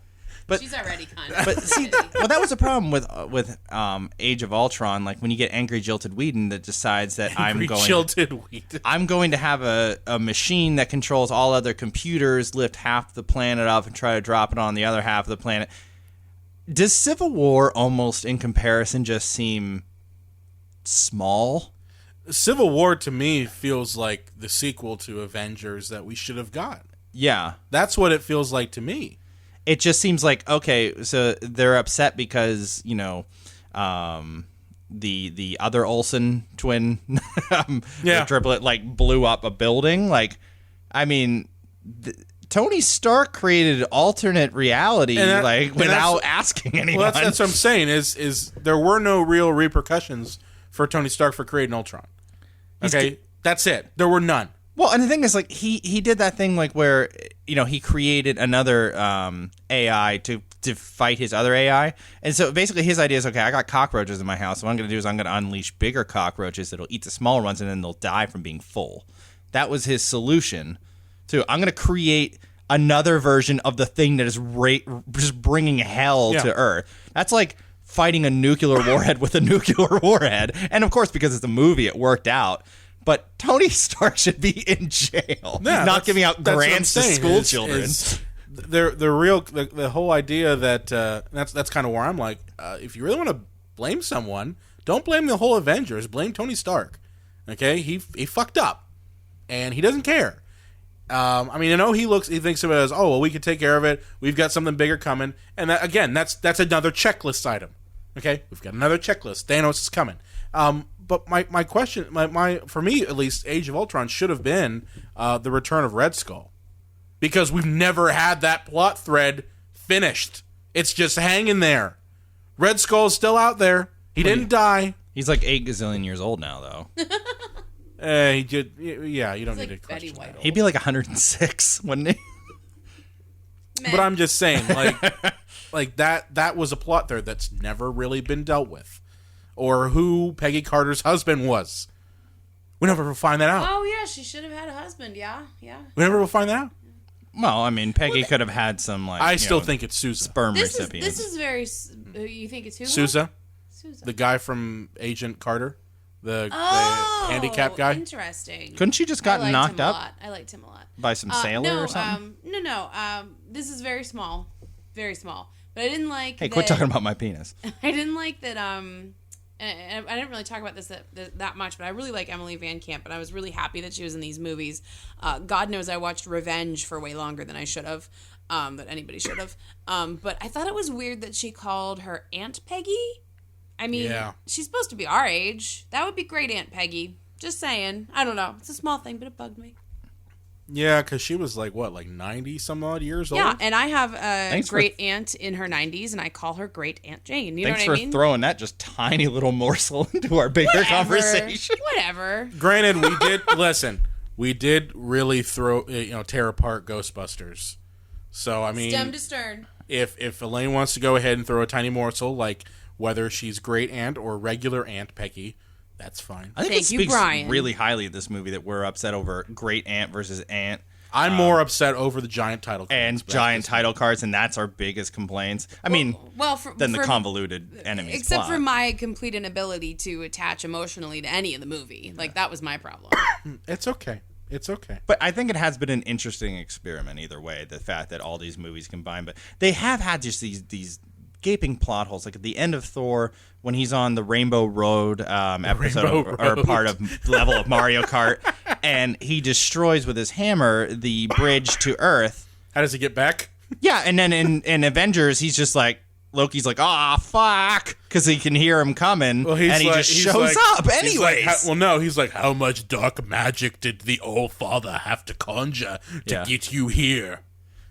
[SPEAKER 5] But
[SPEAKER 6] she's already kind of.
[SPEAKER 5] But see, that was a problem with Age of Ultron. Like when you get angry jilted Whedon that decides that I'm going to have a machine that controls all other computers, lift half the planet up and try to drop it on the other half of the planet. Does Civil War almost in comparison just seem small?
[SPEAKER 4] Civil War to me feels like the sequel to Avengers that we should have got.
[SPEAKER 5] Yeah,
[SPEAKER 4] that's what it feels like to me.
[SPEAKER 5] It just seems like, okay, so they're upset because, the other Olsen twin triplet, blew up a building. I mean, Tony Stark created alternate reality, without asking anyone.
[SPEAKER 4] Well, that's what I'm saying, is there were no real repercussions for Tony Stark for creating Ultron. Okay? That's it. There were none.
[SPEAKER 5] Well, and the thing is, he did that thing, where, he created another AI to fight his other AI. And so basically his idea is, okay, I got cockroaches in my house. So what I'm going to do is I'm going to unleash bigger cockroaches that'll eat the smaller ones, and then they'll die from being full. That was his solution to, I'm going to create another version of the thing that is just bringing hell to Earth. That's like fighting a nuclear warhead with a nuclear warhead. And of course, because it's a movie, it worked out. But Tony Stark should be in jail, not giving out grants to school children.
[SPEAKER 4] The whole idea that that's kind of where I'm like, if you really want to blame someone, don't blame the whole Avengers. Blame Tony Stark. Okay, he fucked up, and he doesn't care. I mean, I know he thinks of it as, oh well, we could take care of it. We've got something bigger coming, and that, again, that's another checklist item. Okay, we've got another checklist. Thanos is coming. But my question, for me at least, Age of Ultron should have been the return of Red Skull, because we've never had that plot thread finished. It's just hanging there. Red Skull's still out there. He didn't die.
[SPEAKER 5] He's like 8 gazillion years old now, though.
[SPEAKER 4] He did. Yeah, you don't need to question that.
[SPEAKER 5] He'd be like 106, wouldn't he?
[SPEAKER 4] But I'm just saying, like that was a plot thread that's never really been dealt with. Or who Peggy Carter's husband was. We never will find that out.
[SPEAKER 6] Oh, yeah, she should have had a husband, yeah.
[SPEAKER 4] We never will find that out.
[SPEAKER 5] Well, I mean, Peggy could have had some, like,
[SPEAKER 4] I still think it's Sousa.
[SPEAKER 5] Sperm recipients.
[SPEAKER 6] This is very... You think it's who?
[SPEAKER 4] Sousa. The guy from Agent Carter. The handicapped guy.
[SPEAKER 6] Interesting.
[SPEAKER 5] Couldn't she just got knocked up?
[SPEAKER 6] I liked him a lot.
[SPEAKER 5] By some sailor or something?
[SPEAKER 6] No. This is very small. Very small. But I didn't like
[SPEAKER 5] Hey, quit talking about my penis.
[SPEAKER 6] I didn't like that... And I didn't really talk about this that much, but I really like Emily Van Camp, and I was really happy that she was in these movies. God knows I watched Revenge for way longer than I should have, that anybody should have. But I thought it was weird that she called her Aunt Peggy. I mean, she's supposed to be our age. That would be great, Aunt Peggy. Just saying. I don't know. It's a small thing, but it bugged me.
[SPEAKER 4] Yeah, because she was like, 90 some odd years old?
[SPEAKER 6] Yeah, and I have a great aunt in her 90s, and I call her Great Aunt Jane. You know what I mean?
[SPEAKER 5] Thanks for throwing that just tiny little morsel into our bigger conversation.
[SPEAKER 6] Whatever.
[SPEAKER 4] Granted, we did really tear apart Ghostbusters. So, I mean...
[SPEAKER 6] Stem to stern.
[SPEAKER 4] If Elaine wants to go ahead and throw a tiny morsel, like whether she's Great Aunt or regular Aunt Peggy... That's fine.
[SPEAKER 5] I think it speaks really highly of this movie that we're upset over Great Aunt versus Aunt.
[SPEAKER 4] I'm more upset over the giant title cards.
[SPEAKER 5] And giant title cards, and that's our biggest complaints. I mean, than the convoluted enemies
[SPEAKER 6] Except
[SPEAKER 5] plot.
[SPEAKER 6] for my complete inability to attach emotionally to any of the movie. Like, that was my problem.
[SPEAKER 4] It's okay.
[SPEAKER 5] But I think it has been an interesting experiment either way, the fact that all these movies combine. But they have had just these gaping plot holes, like at the end of Thor when he's on the Rainbow Road or part of level of Mario Kart, and he destroys with his hammer the bridge to Earth.
[SPEAKER 4] How does he get back?
[SPEAKER 5] Yeah, and then in Avengers, he's just like, Loki's like, fuck, because he can hear him coming, and he just shows up anyways.
[SPEAKER 4] He's like, how much dark magic did the All-Father have to conjure to get you here?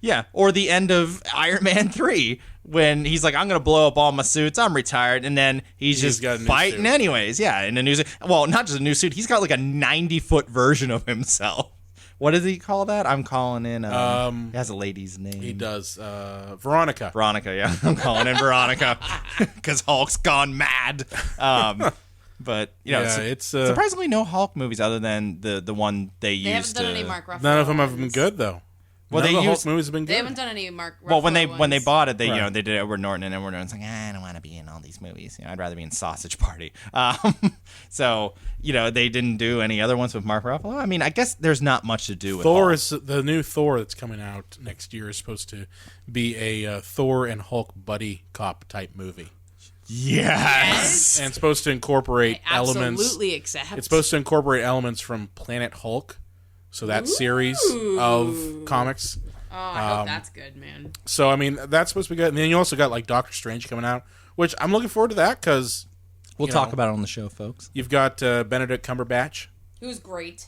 [SPEAKER 5] Yeah, or the end of Iron Man 3, when he's like, I'm going to blow up all my suits, I'm retired, and then he's just fighting anyways. Yeah, in a new suit. Well, not just a new suit, he's got like a 90-foot version of himself. What does he call that? I'm calling in, he has a lady's name.
[SPEAKER 4] He does, Veronica.
[SPEAKER 5] Veronica, yeah. I'm calling in Veronica, because Hulk's gone mad. But, it's surprisingly no Hulk movies other than the one they used.
[SPEAKER 6] They haven't done any Mark Ruffalo.
[SPEAKER 4] None of them have been good, though. Well, the Hulk movies have been good.
[SPEAKER 6] They haven't done any Mark Ruffalo
[SPEAKER 5] Well, when they bought it, they they did Edward Norton, and Edward Norton's like, I don't want to be in all these movies. I'd rather be in Sausage Party. So they didn't do any other ones with Mark Ruffalo. I mean, I guess there's not much to do with
[SPEAKER 4] Thor. The new Thor that's coming out next year is supposed to be a Thor and Hulk buddy cop type movie.
[SPEAKER 5] Yes.
[SPEAKER 4] And it's supposed to incorporate elements.
[SPEAKER 6] Absolutely accept.
[SPEAKER 4] It's supposed to incorporate elements from Planet Hulk. So that series of comics.
[SPEAKER 6] Oh, I hope that's good, man.
[SPEAKER 4] So, I mean, that's supposed to be good. And then you also got, like, Doctor Strange coming out, which I'm looking forward to that because...
[SPEAKER 5] We'll talk about it on the show, folks.
[SPEAKER 4] You've got Benedict Cumberbatch.
[SPEAKER 6] Who's great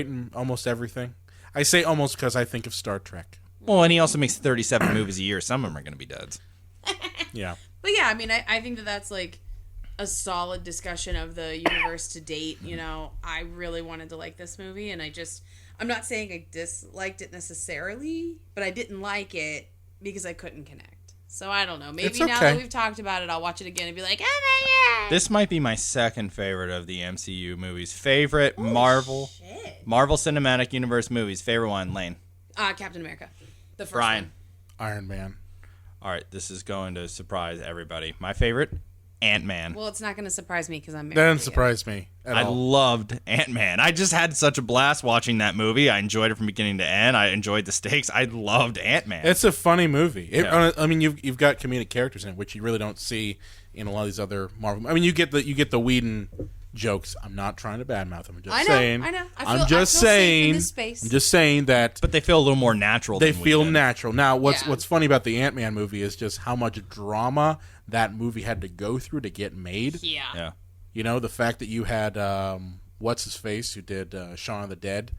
[SPEAKER 4] in almost everything. I say almost because I think of Star Trek.
[SPEAKER 5] Well, and he also makes 37 movies a year. Some of them are going to be duds.
[SPEAKER 4] Yeah.
[SPEAKER 6] But, yeah, I mean, I think that's, like... a solid discussion of the universe to date. I really wanted to like this movie, and I'm not saying I disliked it necessarily, but I didn't like it because I couldn't connect. So I don't know. Maybe now that we've talked about it, I'll watch it again and be like, oh my God.
[SPEAKER 5] This might be my second favorite of the MCU movies. Favorite Marvel Cinematic Universe movies. Favorite one, Lane.
[SPEAKER 6] Captain America. The first
[SPEAKER 5] Brian.
[SPEAKER 6] one.
[SPEAKER 4] Iron Man.
[SPEAKER 5] All right, this is going to surprise everybody. My favorite, Ant-Man.
[SPEAKER 6] Well, it's not going to surprise me because I'm married.
[SPEAKER 4] That didn't
[SPEAKER 6] to you.
[SPEAKER 4] surprise me at
[SPEAKER 5] I
[SPEAKER 4] all.
[SPEAKER 5] loved Ant-Man. I just had such a blast watching that movie. I enjoyed it from beginning to end. I enjoyed the stakes. I loved Ant-Man.
[SPEAKER 4] It's a funny movie.
[SPEAKER 5] Yeah.
[SPEAKER 4] I mean, you've got comedic characters in it, which you really don't see in a lot of these other Marvel. I mean, you get the Whedon jokes. I'm not trying to badmouth them. I'm just saying.
[SPEAKER 6] I know.
[SPEAKER 4] I'm just saying.
[SPEAKER 6] Safe in this space.
[SPEAKER 4] I'm just saying that
[SPEAKER 5] But they feel a little more natural.
[SPEAKER 4] they
[SPEAKER 5] than
[SPEAKER 4] feel
[SPEAKER 5] we did.
[SPEAKER 4] natural. Now,
[SPEAKER 6] Yeah.
[SPEAKER 4] what's funny about the Ant-Man movie is just how much drama that movie had to go through to get made.
[SPEAKER 6] Yeah.
[SPEAKER 5] Yeah.
[SPEAKER 4] You know, the fact that you had what's his face who did Shaun of the Dead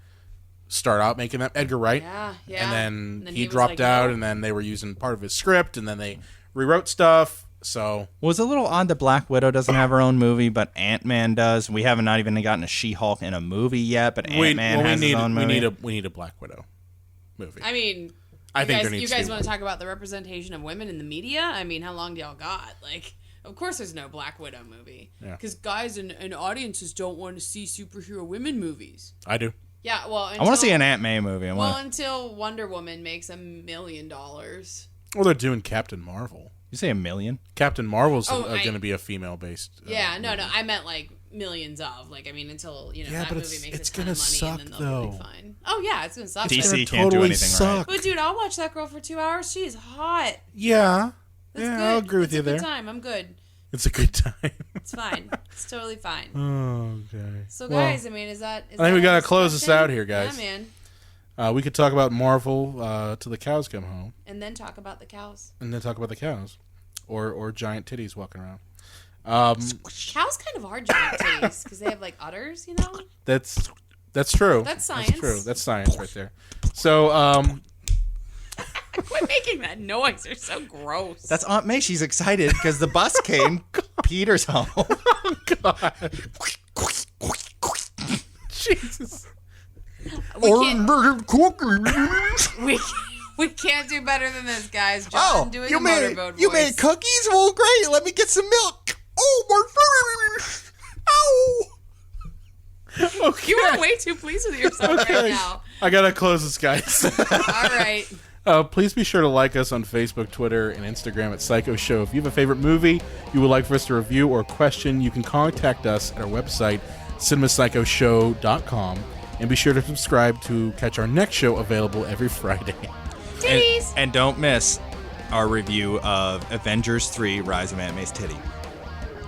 [SPEAKER 4] start out making that, Edgar Wright.
[SPEAKER 6] Yeah.
[SPEAKER 4] And then he
[SPEAKER 6] was
[SPEAKER 4] dropped
[SPEAKER 6] like,
[SPEAKER 4] out,
[SPEAKER 6] no.
[SPEAKER 4] and then they were using part of his script, and then they rewrote stuff. So
[SPEAKER 5] Was a little odd that Black Widow doesn't have her own movie, but Ant-Man does. We haven't not even gotten a She-Hulk in a movie yet, but Ant-Man has his own movie.
[SPEAKER 4] we need a Black Widow movie.
[SPEAKER 6] I mean,
[SPEAKER 4] I think
[SPEAKER 6] you
[SPEAKER 4] there
[SPEAKER 6] guys,
[SPEAKER 4] needs
[SPEAKER 6] you
[SPEAKER 4] to
[SPEAKER 6] guys
[SPEAKER 4] be
[SPEAKER 6] want to
[SPEAKER 4] one.
[SPEAKER 6] talk about the representation of women in the media? I mean, how long do y'all got? Like, of course there's no Black Widow movie.
[SPEAKER 4] Yeah.
[SPEAKER 6] Because guys and audiences don't want to see superhero women movies.
[SPEAKER 4] I do.
[SPEAKER 6] Yeah, well,
[SPEAKER 5] I want to see an Ant-Man movie.
[SPEAKER 6] until Wonder Woman makes $1 million.
[SPEAKER 4] Well, they're doing Captain Marvel.
[SPEAKER 5] You say $1 million?
[SPEAKER 4] Captain Marvel's
[SPEAKER 6] Oh,
[SPEAKER 4] going to be a female-based.
[SPEAKER 6] Yeah, no, I meant like millions of. Like, I mean, until
[SPEAKER 4] Yeah,
[SPEAKER 6] that
[SPEAKER 4] but
[SPEAKER 6] movie makes
[SPEAKER 4] it's
[SPEAKER 6] a ton
[SPEAKER 4] gonna
[SPEAKER 6] of money,
[SPEAKER 4] suck,
[SPEAKER 6] and then they'll be
[SPEAKER 4] though.
[SPEAKER 6] fine. Oh yeah, it's gonna suck.
[SPEAKER 5] DC
[SPEAKER 6] But,
[SPEAKER 5] can't do anything right.
[SPEAKER 6] but dude, I'll watch that girl for 2 hours. She's hot.
[SPEAKER 4] Yeah.
[SPEAKER 6] That's
[SPEAKER 4] yeah,
[SPEAKER 6] good.
[SPEAKER 4] I'll agree with
[SPEAKER 6] It's
[SPEAKER 4] you
[SPEAKER 6] a good
[SPEAKER 4] there.
[SPEAKER 6] time. I'm good.
[SPEAKER 4] It's a good time.
[SPEAKER 6] It's fine. It's totally fine.
[SPEAKER 4] Okay.
[SPEAKER 6] So
[SPEAKER 4] Well,
[SPEAKER 6] guys, I mean, is that?
[SPEAKER 4] I think we gotta close this out here, guys.
[SPEAKER 6] Yeah, man.
[SPEAKER 4] we could talk about Marvel till the cows come home,
[SPEAKER 6] And then talk about the cows.
[SPEAKER 4] and then talk about the cows, or giant titties walking around.
[SPEAKER 6] Cows kind of are giant titties because they have like udders, you know.
[SPEAKER 4] That's true.
[SPEAKER 6] That's
[SPEAKER 4] That's
[SPEAKER 6] science.
[SPEAKER 4] true. That's science right there. So,
[SPEAKER 6] Quit making that noise. They're so gross.
[SPEAKER 5] That's Aunt May. She's excited because the bus came. Peter's home.
[SPEAKER 4] Jesus.
[SPEAKER 6] We can't do better than this, guys. John doing a motorboat voice.
[SPEAKER 5] cookies? Well, great. Let me get some milk. Oh, my Ow!
[SPEAKER 4] Okay.
[SPEAKER 6] You are way too pleased with yourself right now.
[SPEAKER 4] I gotta close this, guys.
[SPEAKER 6] All right.
[SPEAKER 4] Please be sure to like us on Facebook, Twitter, and Instagram at Psycho Show. If you have a favorite movie you would like for us to review or question, you can contact us at our website, cinemapsychoshow.com. And be sure to subscribe to catch our next show, available every Friday.
[SPEAKER 6] Titties.
[SPEAKER 5] And don't miss our review of Avengers 3 Rise of Aunt May's Titty.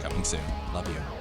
[SPEAKER 5] Coming soon. Love you.